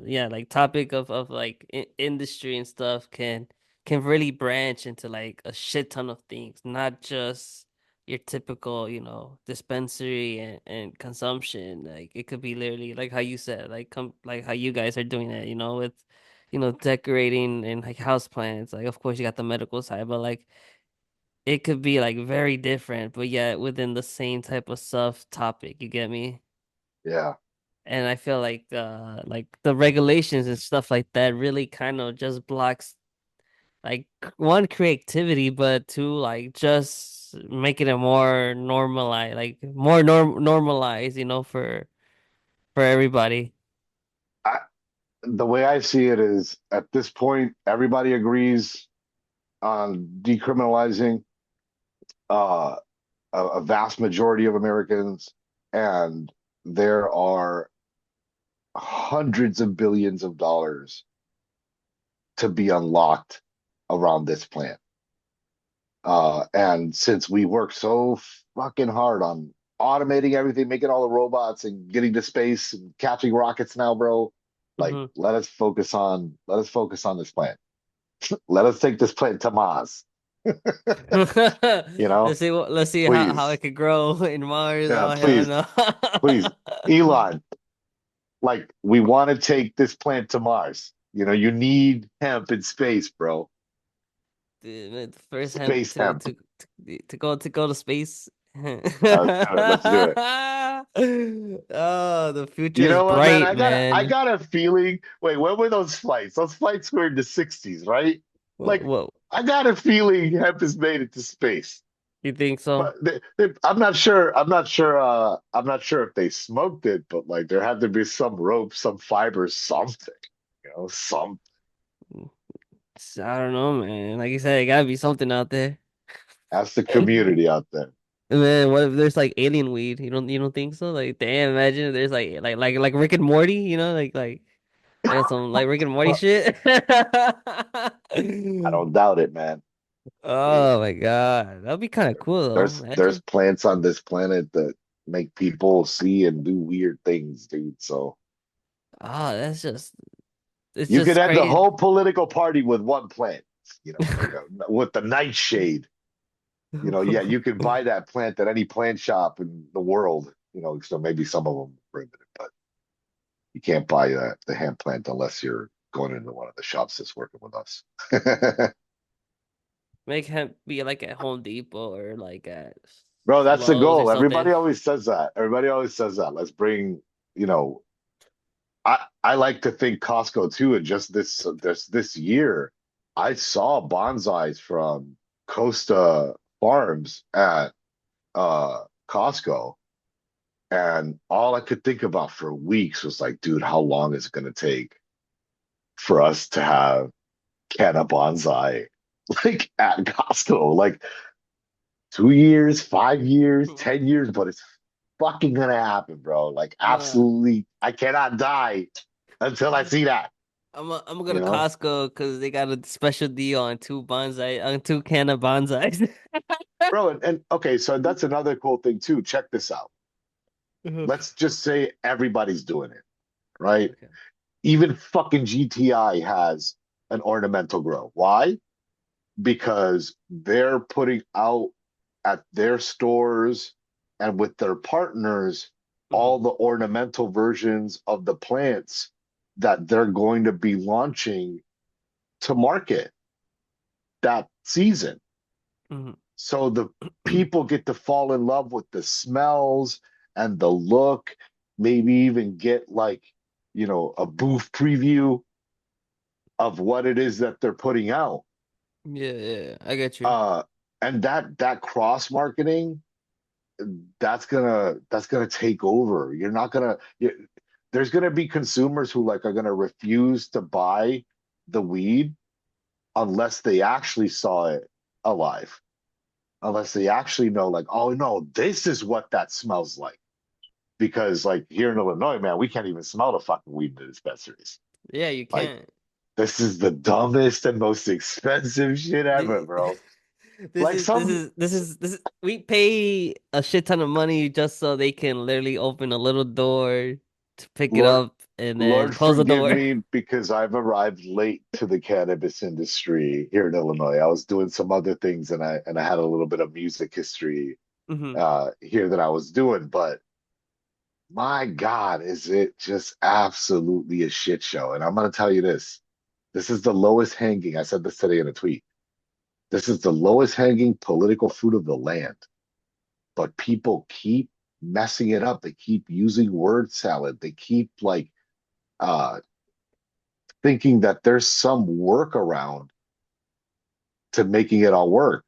yeah, like topic of like industry and stuff can really branch into like a shit ton of things, not just your typical, dispensary and consumption. Like it could be literally like how you said, like like how you guys are doing it, with decorating and like house plants. Like of course you got the medical side, but like it could be like very different, but yet within the same type of stuff topic. You get me? Yeah, And I feel like the regulations and stuff like that really kind of just blocks like one creativity, but two like just making it more normalized, like more normalized, for everybody. I, the way I see it is at this point, everybody agrees on decriminalizing uh, a vast majority of Americans, and there are hundreds of billions of dollars to be unlocked around this plant. And since we work so fucking hard on automating everything, making all the robots and getting to space and catching rockets now, bro, like Hmm. let us focus on this plant. Let us take this plant to Mars, you know? Let's see how it Please. could grow in Mars. Yeah, Oh hell please, no. please. Elon, like we want to take this plant to Mars. You need hemp in space, bro. Dude, man, the first hemp Space hemp. to go to space. Let's do it. Let's do it. Oh, the future You is know what, man? bright, I man. got a feeling. Wait, when were those flights? Those flights were in the '60s, right? Like, Whoa, I got a feeling hemp has made it to space, you think so? but I'm not sure. I'm not sure. I'm not sure if they smoked it, but like, there had to be some rope, some fibers, something. Some. I don't know, man. Like you said, it gotta be something out there. That's the community out there. And then what if there's like alien weed? You don't think so? Like, damn, imagine if there's like Rick and Morty, like some like Rick and Morty Well, shit. I don't doubt it, man. I mean, Oh my God. That'd be kind of cool though. there's Imagine. plants on this planet that make people see and do weird things, dude. So Oh, it's you could just end the crazy. whole political party with one plant, like with the nightshade. Yeah, you could buy that plant at any plant shop in the world. So maybe some of them bring it, but you can't buy the hemp plant unless you're going into one of the shops that's working with us. Make him be like at Home Depot or like at Bro, that's the Lowe's or goal. something. Everybody always says that. Everybody always says that. Let's bring, you know, I like to think Costco too, and just this year, I saw bonsais from Costa Farms at Costco, and all I could think about for weeks was like, dude, how long is it going to take for us to have Canna bonsai like at Costco? Like 2 years, 5 years, 10 years, but it's fucking gonna happen, bro. Like Uh, absolutely, I cannot die until I see that. I'm gonna go You to know, Costco because they got a special deal on two Canna bonsais. bro. And okay, so that's another cool thing too. Check this out. Mhm. Let's just say everybody's doing it, right? Okay. Even fucking GTI has an ornamental grow. Why? Because they're putting out at their stores and with their partners all Mhm. the ornamental versions of the plants that they're going to be launching to market that season. Mhm. So the people get to fall in love with the smells and the look, maybe even get like, a booth preview of what it is that they're putting out. Yeah, yeah, I get you. Uh, and that cross marketing, that's gonna take over. You're not gonna there's gonna be consumers who like are gonna refuse to buy the weed unless they actually saw it alive, unless they actually know like, oh no, this is what that smells like. Because like here in Illinois, man, we can't even smell the fucking weed in the dispensaries. Yeah, you Like can't. this is the dumbest and most expensive shit ever, The- bro. This Like is this some is this is this is we pay a shit ton of money just so they can literally open a little door to pick it Lord up and then Lord close the forgive door. me because I've arrived late to the cannabis industry here in Illinois. I was doing some other things and I had a little bit of music history Hmm. here that I was doing, but my God, is it just absolutely a shit show. And I'm gonna tell you this. This is the lowest hanging, I said this today in a tweet. This is the lowest hanging political fruit of the land. But people keep messing it up. They keep using word salad. They keep like uh thinking that there's some workaround to making it all work.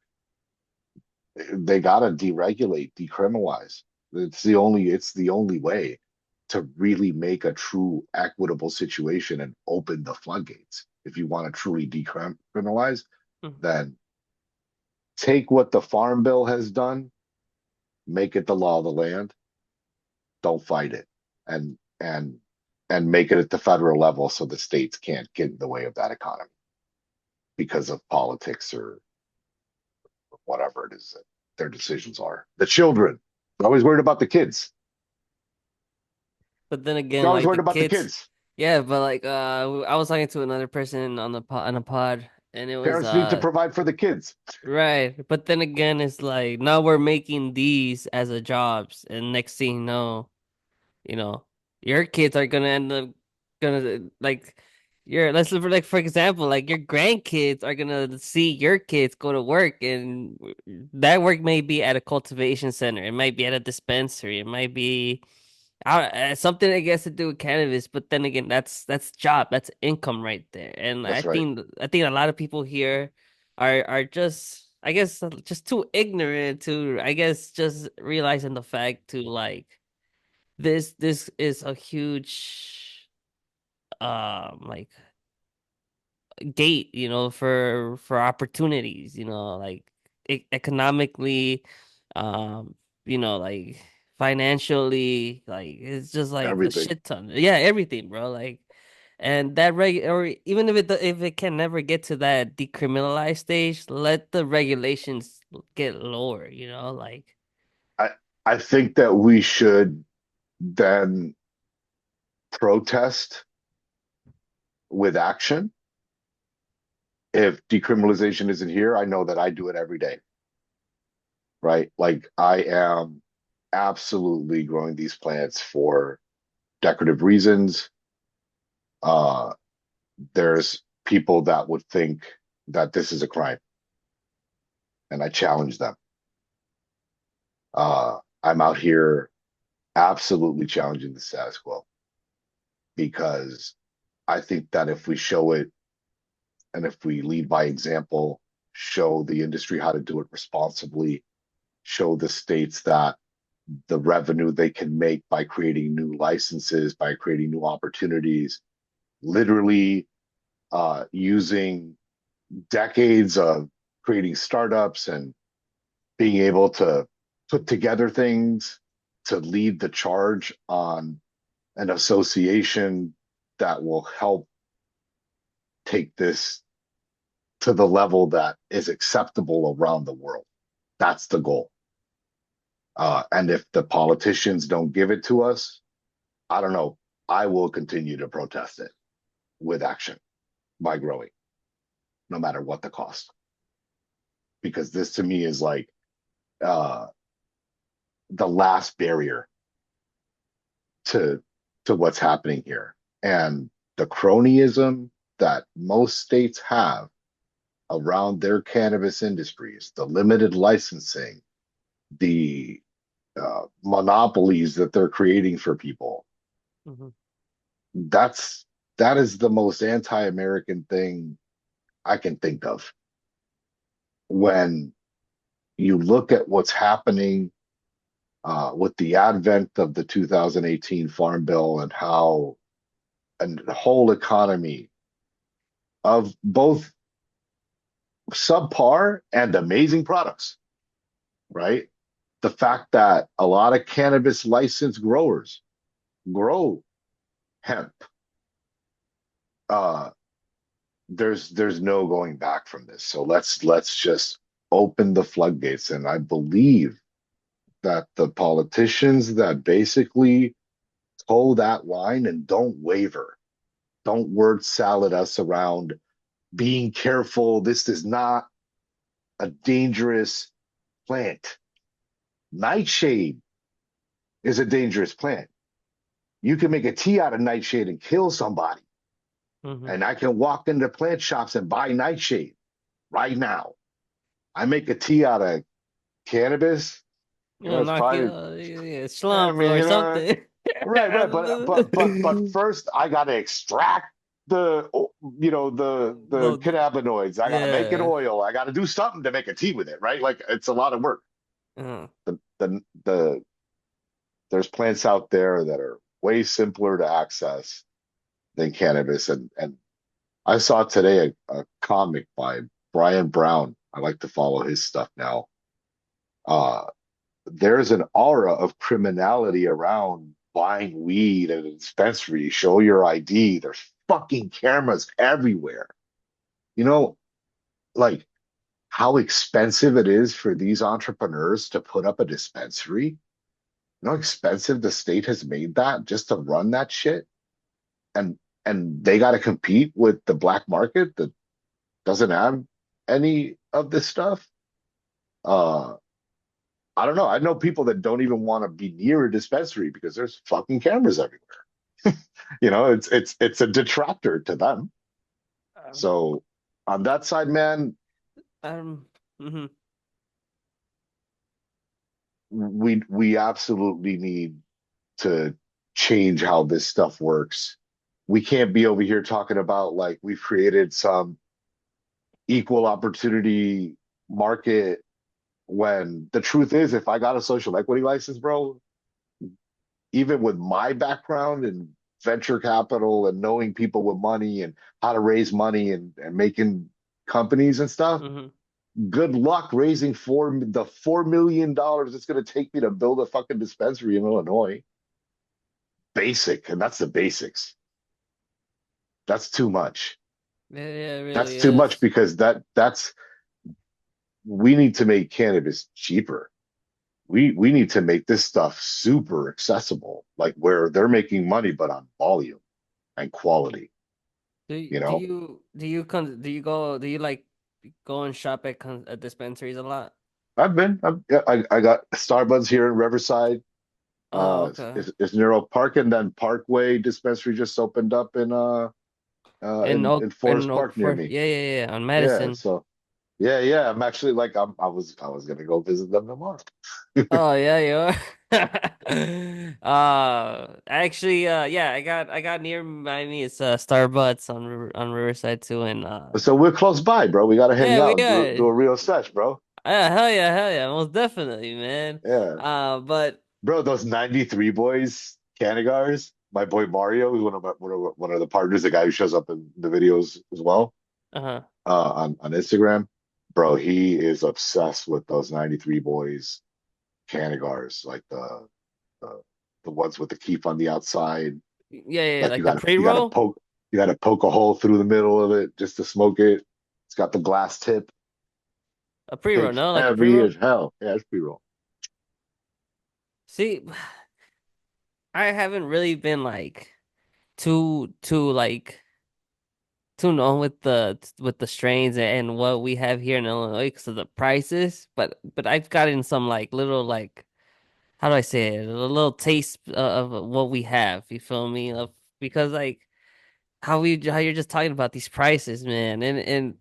They gotta deregulate, decriminalize. It's the only way to really make a true equitable situation and open the floodgates. If you want to truly decriminalize, then take what the Farm Bill has done, make it the law of the land, don't fight it, and and make it at the federal level so the states can't get in the way of that economy because of politics or whatever it is that their decisions are. The children, they're always worried about the kids. But then They're again, always like the worried about the kids, kids. yeah, but like I was talking to another person on a pod, and it was Parents need to provide for the kids. right. But then again, it's like now we're making these as a jobs, and next thing you know, your kids are gonna end up gonna like your let's look for like for example, like your grandkids are gonna see your kids go to work, and that work may be at a cultivation center, it might be at a dispensary, it might be something that gets to do with cannabis. But then again, that's job, that's income right there. And I That's right. think I think a lot of people here are just I guess just too ignorant to I guess just realizing the fact to like this is a huge like gate, for opportunities, like economically, um, like financially, like it's just like a Everything. shit ton. Yeah, everything, bro. Like and that or even if it can never get to that decriminalized stage, let the regulations get lower, like I I think that we should then protest with action. If decriminalization isn't here, I know that I do it every day, right? Like I am absolutely growing these plants for decorative reasons. Uh, there's people that would think that this is a crime, and I challenge them. I'm out here absolutely challenging the status quo because I think that if we show it and if we lead by example, show the industry how to do it responsibly, show the states that the revenue they can make by creating new licenses, by creating new opportunities, literally using decades of creating startups and being able to put together things to lead the charge on an association that will help take this to the level that is acceptable around the world. That's the goal. And if the politicians don't give it to us, I don't know. I will continue to protest it with action by growing, no matter what the cost. Because this to me is like uh, the last barrier to what's happening here. And the cronyism that most states have around their cannabis industries, the limited licensing, the monopolies that they're creating for people. Hmm. That's that is the most anti-American thing I can think of. When you look at what's happening with the advent of the 2018 Farm Bill and how and the whole economy of both subpar and amazing products, right? The fact that a lot of cannabis licensed growers grow hemp, uh, there's no going back from this. So let's just open the floodgates. And I believe that the politicians that basically toe that line and don't waver, don't word salad us around being careful. This is not a dangerous plant. Nightshade is a dangerous plant. You can make a tea out of nightshade and kill somebody. Hmm. And I can walk into plant shops and buy nightshade right now. I make a tea out of cannabis. You You know, know, it's knock you probably, I slump mean, or you know, something. right. But first I gotta extract the the Look, cannabinoids. I gotta make an yeah. oil. I gotta do something to make a tea with it, right? Like it's a lot of work. Uh, The there's plants out there that are way simpler to access than cannabis. And I saw today a comic by Brian Brown. I like to follow his stuff now. Uh, there's an aura of criminality around buying weed at a dispensary. Show your ID. There's fucking cameras everywhere. You know, like how expensive it is for these entrepreneurs to put up a dispensary. You know how expensive the state has made that just to run that shit? And they got to compete with the black market that doesn't have any of this stuff. Uh, I don't know. I know people that don't even want to be near a dispensary because there's fucking cameras everywhere. You know, it's a detractor to them. um, So on that side, man, um, hmm we absolutely need to change how this stuff works. We can't be over here talking about like we've created some equal opportunity market when the truth is, if I got a social equity license, bro, even with my background in venture capital and knowing people with money and how to raise money and making companies and stuff, hmm good luck raising the $4 million it's going to take me to build a fucking dispensary in Illinois. Basic, and that's the basics. That's too much. Yeah, yeah, it really That's too much is. because that's we need to make cannabis cheaper. We need to make this stuff super accessible, like where they're making money, but on volume and quality, you know? Do you like go and shop at dispensaries a lot? Yeah, I got Starbucks here in Riverside. Oh, okay. It's near Oak Park, and then Parkway dispensary just opened up in In Forest Park near Oakford. me. Yeah, yeah, yeah. On Yeah, Madison. so yeah. I'm actually like I was gonna go visit them tomorrow. Oh yeah, you are. Actually, yeah, I got near by me. It's Starbucks on Riverside too, and So we're close by, bro. We gotta hang yeah, we out and do are. a real sesh, bro. Yeah, hell yeah, most definitely, man. Yeah. But Bro, those 93 boys, Canagars, my boy Mario, who's one of the partners, the guy who shows up in the videos as well, uh-huh. on Instagram. Bro, he is obsessed with those 93 boys, Canagars, like the the ones with the keef on the outside. Yeah, yeah, Like like the pre-roll. you gotta poke a hole through the middle of it just to smoke it. It's got the glass tip. A pre-roll, Takes no, like a heavy pre-roll. as hell. Yeah, it's pre-roll. See, I haven't really been like too like too known with the strains and what we have here in Illinois because of the prices. But I've gotten some like little like how do I say it? A little taste of what we have. You feel me? Of because like how you're just talking about these prices, man, and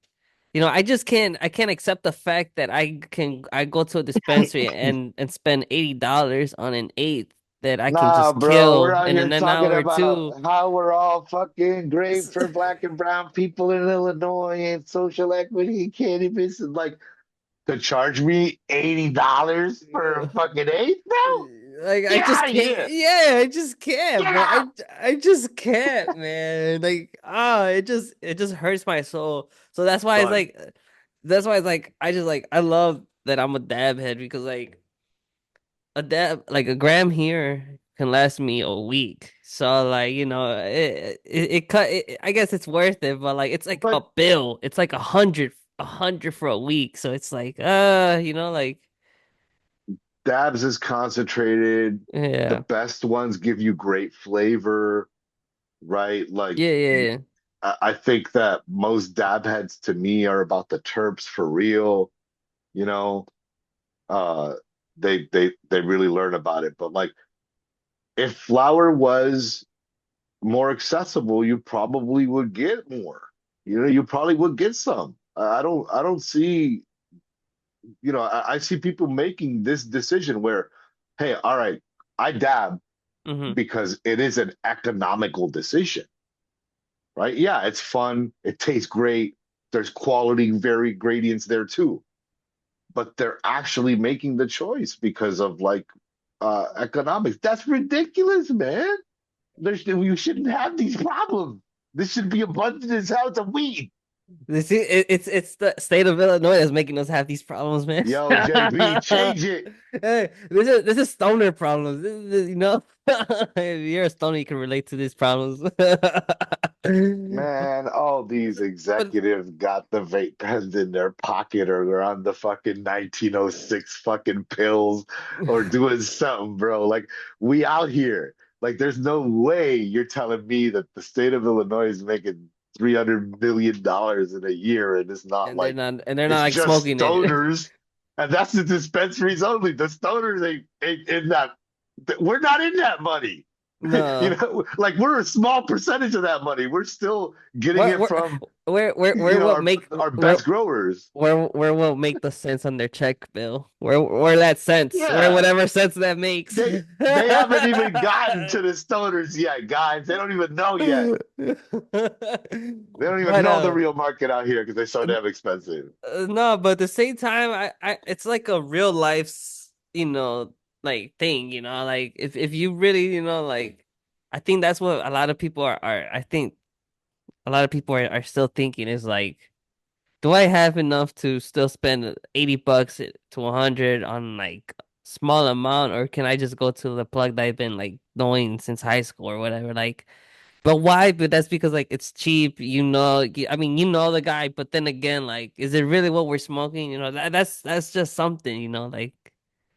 you know I can't accept the fact that I go to a dispensary and spend $80 on an eighth that I can Nah, just bro, we're kill out in here an talking hour or about two. how we're all fucking great for black and brown people in Illinois and social equity and cannabis and like to charge me $80 for a fucking eighth, bro? Like I Get just out of can't. here. Yeah, I just can't, Get man. out. I just can't, man. Like it just hurts my soul. So Son, that's why it's like I just like I love that I'm a dab head because a dab like a gram here can last me a week. So like you know it cut. I guess it's worth it, but like it's like a but bill. It's like a hundred for a week. So it's like you know like dabs is concentrated. The yeah best ones give you great flavor, right? Like yeah. I think that most dab heads to me are about the terps for real, you know. Uh they really learn about it. But like if flour was more accessible, you probably would get more. You know, you probably would get some. I don't see, I see people making this decision where, hey, all right, I dab Hmm. because it is an economical decision, right? Yeah, it's fun, it tastes great, there's quality very gradients there too, but they're actually making the choice because of like economics. That's ridiculous, man. You shouldn't have these problems. This should be abundant as hell to weed. You see, it's the state of Illinois that's making us have these problems, man. Yo, JB, change it. Hey, this is stoner problems. You know, if you're a stoner, you can relate to these problems. Man, all these But executives got the vape pens in their pocket or they're on the fucking 1906 fucking pills or doing something, bro. Like, we out here. Like, there's no way you're telling me that the state of Illinois is making $300 million in a year and it's not like, and they're not it's like just smoking it. stoners. And that's the dispensaries only. The stoners ain't in that. We're not in that money. You No, know, like we're a small percentage of that money. We're still getting where it where from, where will make our where best growers. where will make the sense on their check bill? Where that sense? Where Yeah, whatever sense that makes. they haven't even gotten to the stoners yet, guys. They don't even know yet. They don't even But know the real market out here because they're so damn expensive. no, but at the same time, it's like a real life's, you know, like thing, you know, like if you really, you know, like I think that's what a lot of people are I think a lot of people are still thinking is like, do I have enough to still spend $80 to 100 on like small amount, or can I just go to the plug that I've been like knowing since high school or whatever? Like, but why? But that's because like it's cheap, you know. I mean, you know the guy, but then again, like, is it really what we're smoking? You know, that's just something, you know. Like,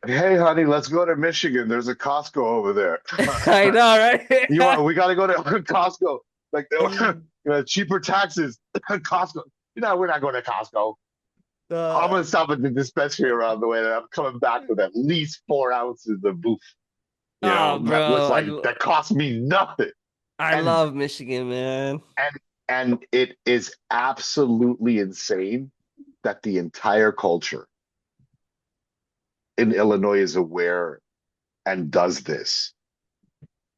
Hey, honey, let's go to Michigan. There's a Costco over there. I know, right? We got to go to Costco. Like, cheaper taxes. Costco. We're not going to Costco. I'm uh, gonna stop at the dispensary around the way, and I'm coming back with at least 4 ounces of booth. oh, That looks bro, like that cost me nothing, I and love Michigan, man. and and it is absolutely insane that the entire culture in Illinois is aware and does this,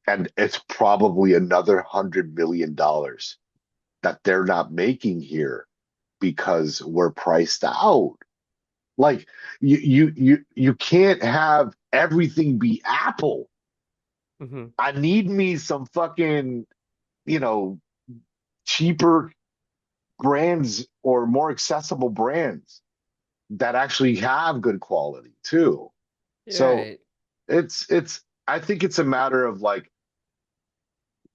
and it's probably another $100 million that they're not making here because we're priced out. Like you can't have everything be Apple. Hmm. I need me some fucking, you know, cheaper brands or more accessible brands that actually have good quality too. You're So right. it's I think it's a matter of like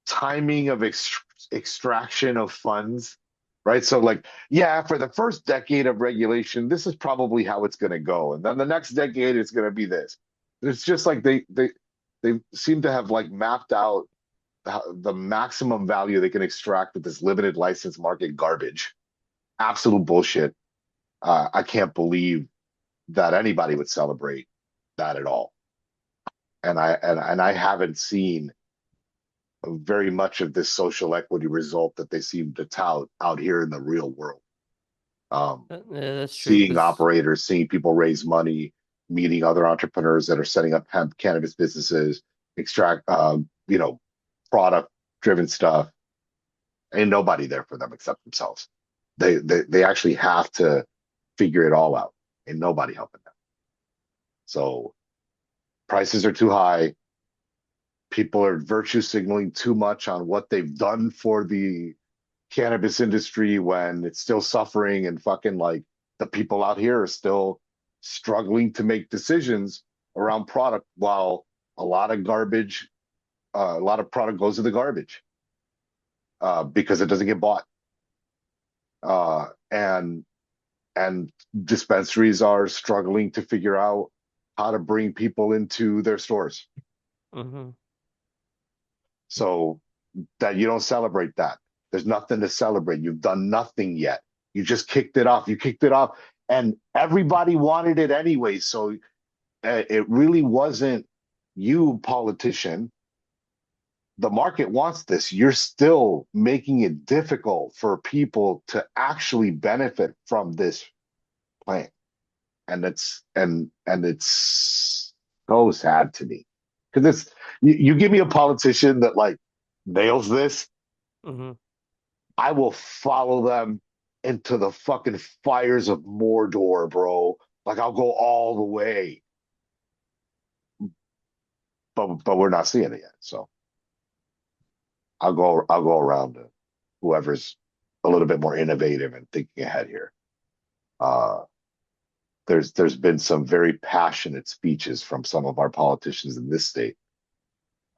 timing of extraction of funds, right? So like, yeah, for the first decade of regulation, this is probably how it's going to go, and then the next decade it's going to be this. It's just like they seem to have like mapped out the maximum value they can extract with this limited license market garbage. Absolute bullshit. I can't believe that anybody would celebrate that at all. And I haven't seen very much of this social equity result that they seem to tout out here in the real world. Yeah, that's true. Seeing Cause operators, seeing people raise money, meeting other entrepreneurs that are setting up hemp cannabis businesses, extract, product driven stuff. Ain't nobody there for them except themselves. They actually have to figure it all out. Ain't nobody helping them. So prices are too high. People are virtue signaling too much on what they've done for the cannabis industry when it's still suffering, and fucking like the people out here are still struggling to make decisions around product while a lot of garbage, a lot of product goes to the garbage because it doesn't get bought. And dispensaries are struggling to figure out how to bring people into their stores. hmm So that you don't celebrate that. There's nothing to celebrate. You've done nothing yet. You just kicked it off. You kicked it off, and everybody wanted it anyway. So it really wasn't you, politician. The market wants this. You're still making it difficult for people to actually benefit from this plan, and it's so sad to me because you give me a politician that like nails this. hmm I will follow them into the fucking fires of Mordor, bro. Like I'll go all the way, but we're not seeing it yet. So I'll go around to whoever's a little bit more innovative and thinking ahead here. Uh, there's been some very passionate speeches from some of our politicians in this state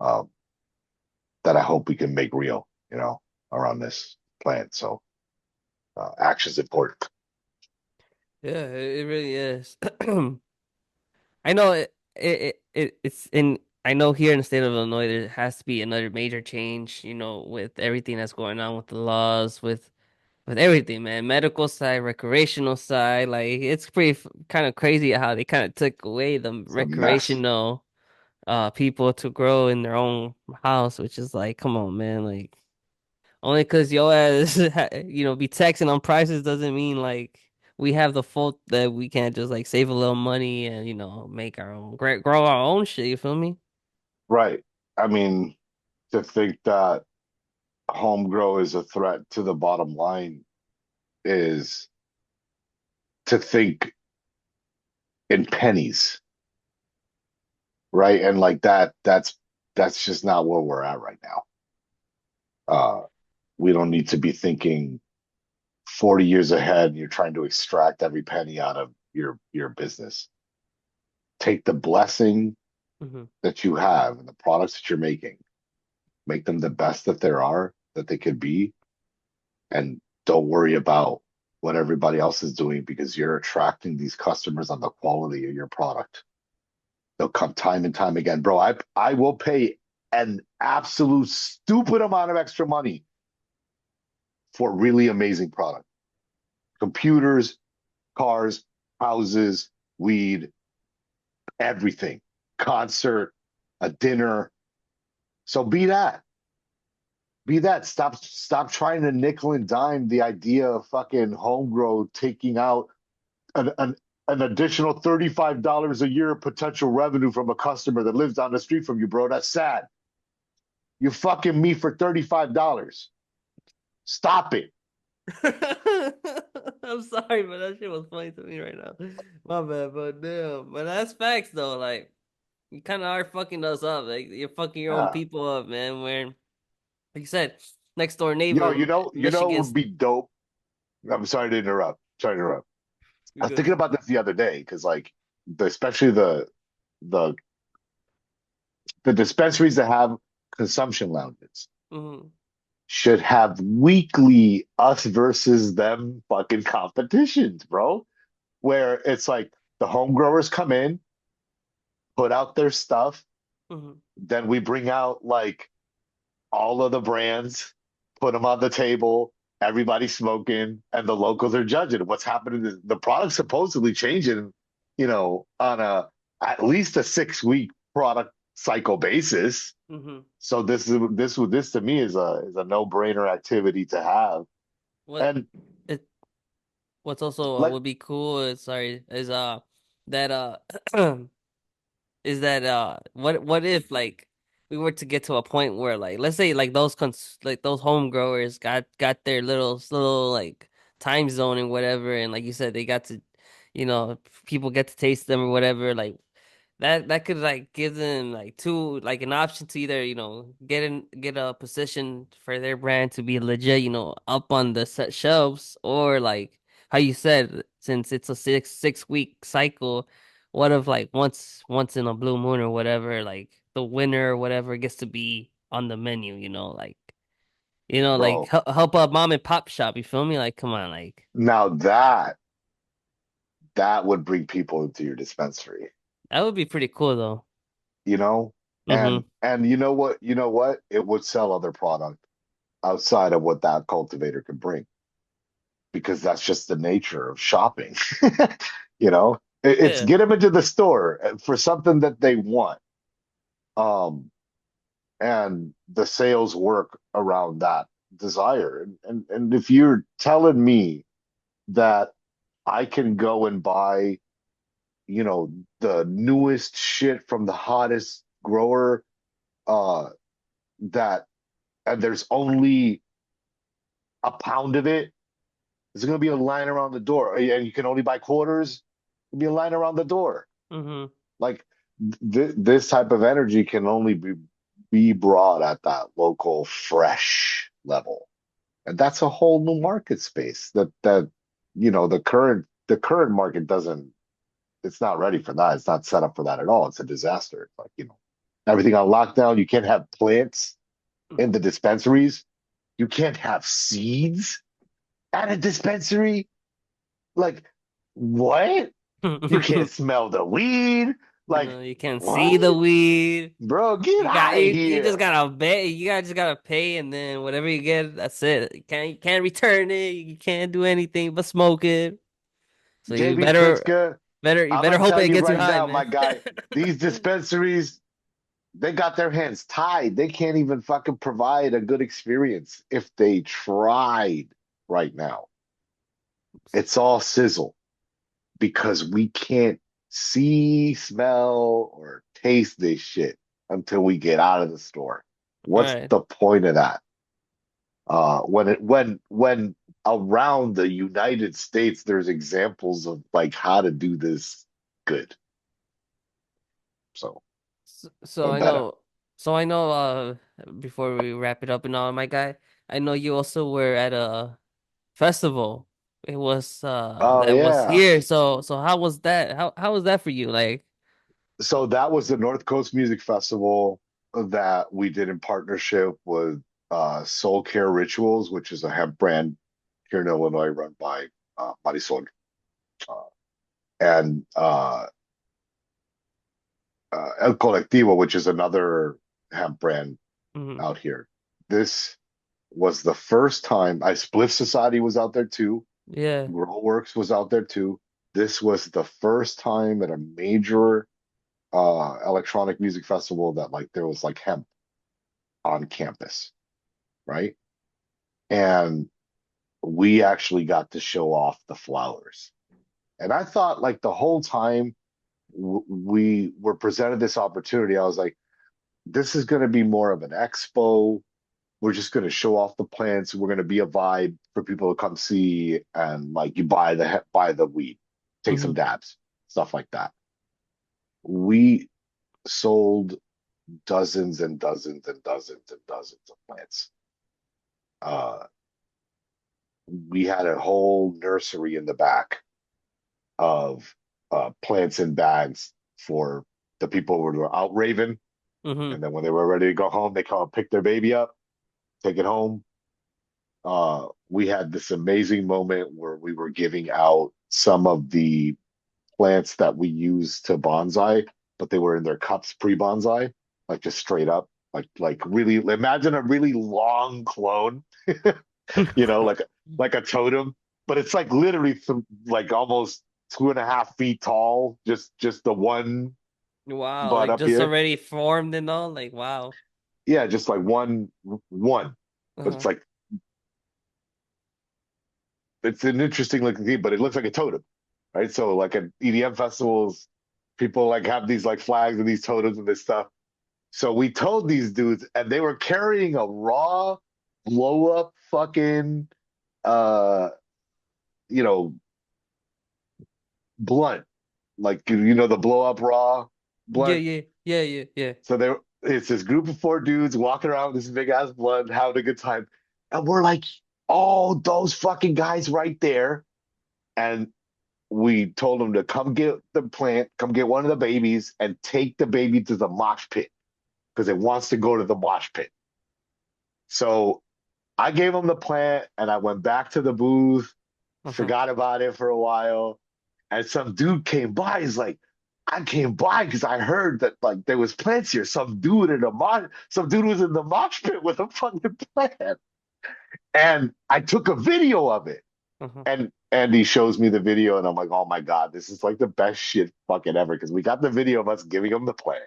um, that I hope we can make real, around this plan. So action's important. Yeah, it really is. I know it's in. I know here in the state of Illinois there has to be another major change. With everything that's going on with the laws, with everything, man. Medical side, recreational side, like it's pretty kind of crazy how they kind of took away the It's a mess. recreational people to grow in their own house, which is like, come on, man, like. Only because your ass, be taxing on prices doesn't mean like we have the fault that we can't just like save a little money and make our own, grow our own shit. You feel me? Right. I mean, to think that home grow is a threat to the bottom line is to think in pennies, right? And like that's just not where we're at right now. Uh, we don't need to be thinking 40 years ahead. You're trying to extract every penny out of your business. Take the blessing hmm that you have and the products that you're making, make them the best that there are that they could be, and don't worry about what everybody else is doing because you're attracting these customers on the quality of your product. They'll come time and time again. Bro, I will pay an absolute stupid amount of extra money for really amazing product. Computers, cars, houses, weed, everything. Concert, a dinner. So be that. Be that. Stop trying to nickel and dime the idea of fucking home grow taking out an, an an additional $35 a year of potential revenue from a customer that lives down the street from you, bro. That's sad. You fucking me for $35. Stop it. I'm sorry, but that shit was funny to me right now. My bad, but damn, but that's facts though. Like you kind of are fucking us up. Like you're fucking your own Yeah. people up, man. Where, like you said, next door Yo, neighbor, what Michigan's. would be dope. I'm sorry to interrupt. Sorry to interrupt. You're I was good. thinking about this the other day because like especially the the dispensaries that have consumption lounges. hmm should have weekly us versus them fucking competitions, bro. Where it's like the home growers come in, put out their stuff, Hmm. then we bring out like all of the brands, put them on the table, everybody's smoking, and the locals are judging. What's happening is the product's supposedly changing, on a at least a 6 week product cycle basis. Hmm. So this to me is a no brainer activity to have. What And it what's also like would be cool is sorry is that is that what if like we were to get to a point where like let's say like like those home growers got their little like time zone and whatever, and like you said they got to, you know, people get to taste them or whatever, like that could like give them like two like an option to either, you know, get a position for their brand to be legit, you know, up on the set shelves, or like how you said, since it's a six week cycle, what if like once in a blue moon or whatever, like the winner or whatever gets to be on the menu, you know, like, you know, like bro, help a mom and pop shop, you feel me? Like come on, like now that would bring people into your dispensary, that would be pretty cool though. you know? Mm-hmm. And you know what? It would sell other product outside of what that cultivator could bring, because that's just the nature of shopping. It's Yeah. get them into the store for something that they want. Um, and the sales work around that desire. And if you're telling me that I can go and buy, you know, the newest shit from the hottest grower, uh, that and there's only a pound of it, there's gonna be a line around the door, and you can only buy quarters. There'll be a line around the door. Mm-hmm. Like this type of energy can only be brought at that local fresh level, and that's a whole new market space that the current market doesn't. It's not ready for that. It's not set up for that at all. It's a disaster. It's like, everything on lockdown. You can't have plants in the dispensaries. You can't have seeds at a dispensary. Like, what? You can't smell the weed. Like, No, you can't see the what? weed. Bro, get You got out of you just here. gotta pay. Just gotta pay, and then whatever you get, that's it. You can't return it. You can't do anything but smoke it. So you JB Pritzker, I'm better gonna hope tell it you gets you right high, now, man. my guy, these dispensaries, they got their hands tied. They can't even fucking provide a good experience if they tried right now. It's all sizzle because we can't see, smell, or taste this shit until we get out of the store. What's Right. the point of that? When around the United States, there's examples of like how to do this good. So, So or I better. know. So I know. Before we wrap it up and all, my guy, I know you also were at a festival. It was Oh that was yeah. here. So how was that? How was that for you? Like. So that was the North Coast Music Festival that we did in partnership with Soul Care Rituals, which is a hemp brand here in Illinois run by Marisol, uh, and El Colectivo, which is another hemp brand Mhm. out here. This was the first time Spliff Society was out there too. Yeah. Growworks was out there too. This was the first time at a major electronic music festival that like there was like hemp on campus, right? And we actually got to show off the flowers. And I thought like the whole time we were presented this opportunity, I was like, this is going to be more of an expo. We're just going to show off the plants. We're going to be a vibe for people to come see, and like you buy the weed, take some Mhm. dabs, stuff like that. We sold dozens and dozens and dozens and dozens of plants. Uh, we had a whole nursery in the back of plants in bags for the people who were out raving. Mhm. And then when they were ready to go home, they come and pick their baby up, take it home. we had this amazing moment where we were giving out some of the plants that we use to bonsai, but they were in their cups pre-bonsai, like just straight up, like really imagine a really long clone, like a totem, but it's like literally like almost 2.5 feet tall, just the one Wow, bud like up just here. already formed and all. Like wow. Yeah, just like one, but Uh-huh. it's an interesting looking thing, but it looks like a totem, right? So like at EDM festivals, people like have these like flags and these totems and this stuff. So we told these dudes, and they were carrying a raw blow up fucking uh you know blunt, like the blow up raw Yeah, blunt. yeah, yeah, yeah, yeah. So it's this group of four dudes walking around with this big ass blunt, having a good time, and we're like, oh, those fucking guys right there. And we told them to come get the plant, come get one of the babies, and take the baby to the mosh pit because it wants to go to the mosh pit. So I gave him the plant and I went back to the booth, Uh-huh. forgot about it for a while. And some dude came by. He's like, I came by because I heard that like there was plants here. Some dude was in the mosh pit with a fucking plant. And I took a video of it. Uh-huh. And Andy shows me the video, and I'm like, oh my God, this is like the best shit fucking ever. Because we got the video of us giving him the plant.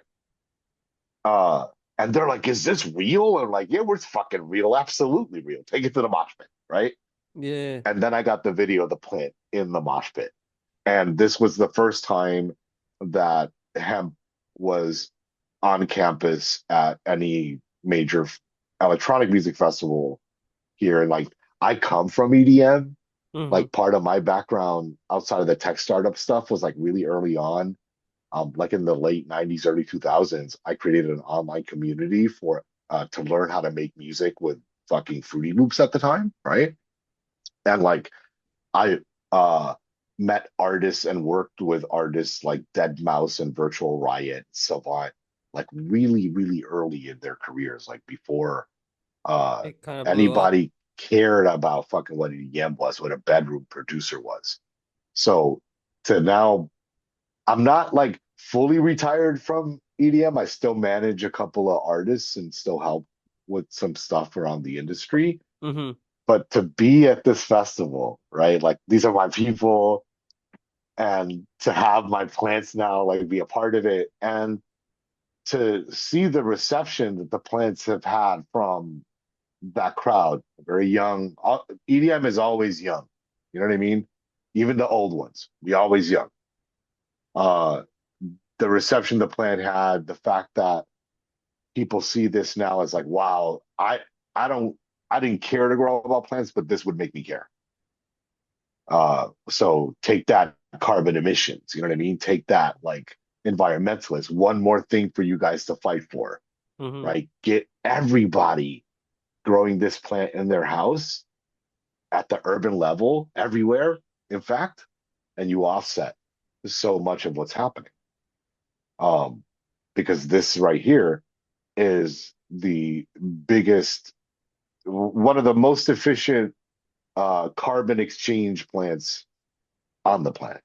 Uh, and they're like, is this real? And I'm like, yeah, we're fucking real, absolutely real. Take it to the mosh pit, right? Yeah. And then I got the video of the plant in the mosh pit. And this was the first time that hemp was on campus at any major electronic music festival here. And like, I come from EDM. Mm-hmm. Like, part of my background outside of the tech startup stuff was like really early on. Like in the late 90s, early 2000s, I created an online community for to learn how to make music with fucking Fruity Loops at the time, right? And like I uh met artists and worked with artists like Dead Mouse and Virtual Riot, Savant, like really, really early in their careers, like before uh It kind of blew up. anybody cared about fucking what EDM was, what a bedroom producer was. So to now, I'm not like fully retired from EDM. I still manage a couple of artists and still help with some stuff around the industry. Mm-hmm. But to be at this festival, right? Like these are my people, and to have my plants now like be a part of it, and to see the reception that the plants have had from that crowd, very young. EDM is always young. You know what I mean? Even the old ones, we always young. Uh, the reception the plant had, the fact that people see this now as like, wow, I don't I didn't care to grow up about plants, but this would make me care. So take that carbon emissions, you know what I mean? Take that like environmentalists. One more thing for you guys to fight for, Mm-hmm. right? Get everybody growing this plant in their house at the urban level, everywhere, in fact, and you offset so much of what's happening. Um, because this right here is the biggest, one of the most efficient carbon exchange plants on the planet,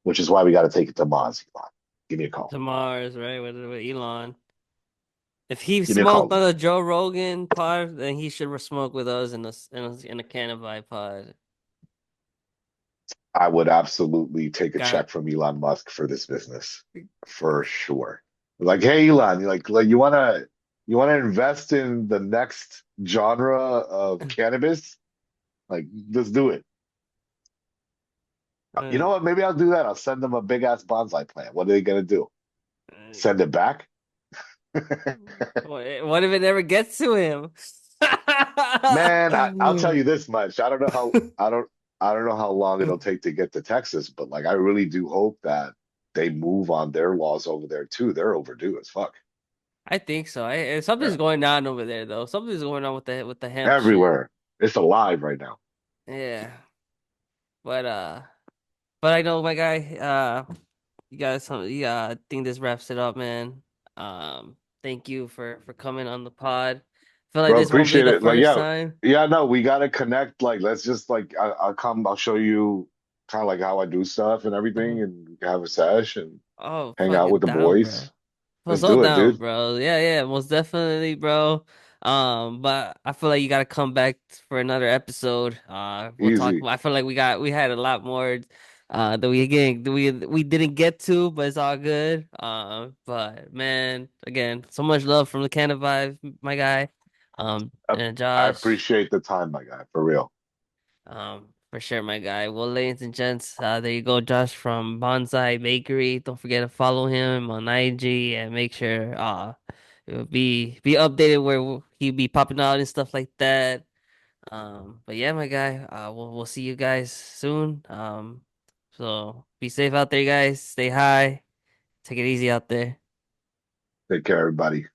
which is why we got to take it to Mars, Elon. Give me a call. To Mars, right? With Elon. If he Give me a call, smoked on Elon. the Joe Rogan pod, then he should smoke with us in a cannabis pod. I would absolutely take a Got check from Elon Musk for this business for sure. Like, hey, Elon, like you wanna invest in the next genre of cannabis? Like, let's do it. You uh, know what? Maybe I'll do that. I'll send them a big ass bonsai plant. What are they gonna do? Send it back? what if it never gets to him? Man, I'll tell you this much. I don't know how long it'll take to get to Texas, but like I really do hope that they move on their laws over there too. They're overdue as fuck. I think so. Something's Yeah. going on over there though. Something's going on with the hemp shit. Everywhere. It's alive right now. Yeah. But but I know my guy, you guys yeah, I think this wraps it up, man. Thank you for coming on the pod. Feel like Bro, this won't be appreciate the it. Like, first yeah, time. yeah, no, we gotta connect. Like, let's just like I'll come, I'll show you kind of like how I do stuff and everything, Mhm. and we can have a sesh and Oh, hang out fucking with the down, bro. boys. Feel Let's so do it, down, dude. bro. Yeah, yeah, most definitely, bro. But I feel like you gotta come back for another episode. We'll talk Easy. about, I feel like we had a lot more that we didn't get to, but it's all good. But man, again, so much love from the Canna Vibe, my guy. I, And I Josh. appreciate the time, my guy, for real. For sure, my guy. Well, ladies and gents, there you go, Josh from Bonsai Bakery. Don't forget to follow him on IG and make sure it'll be updated where he'll be popping out and stuff like that. But yeah, my guy, we'll see you guys soon. So be safe out there, guys. Stay high. Take it easy out there. Take care, everybody.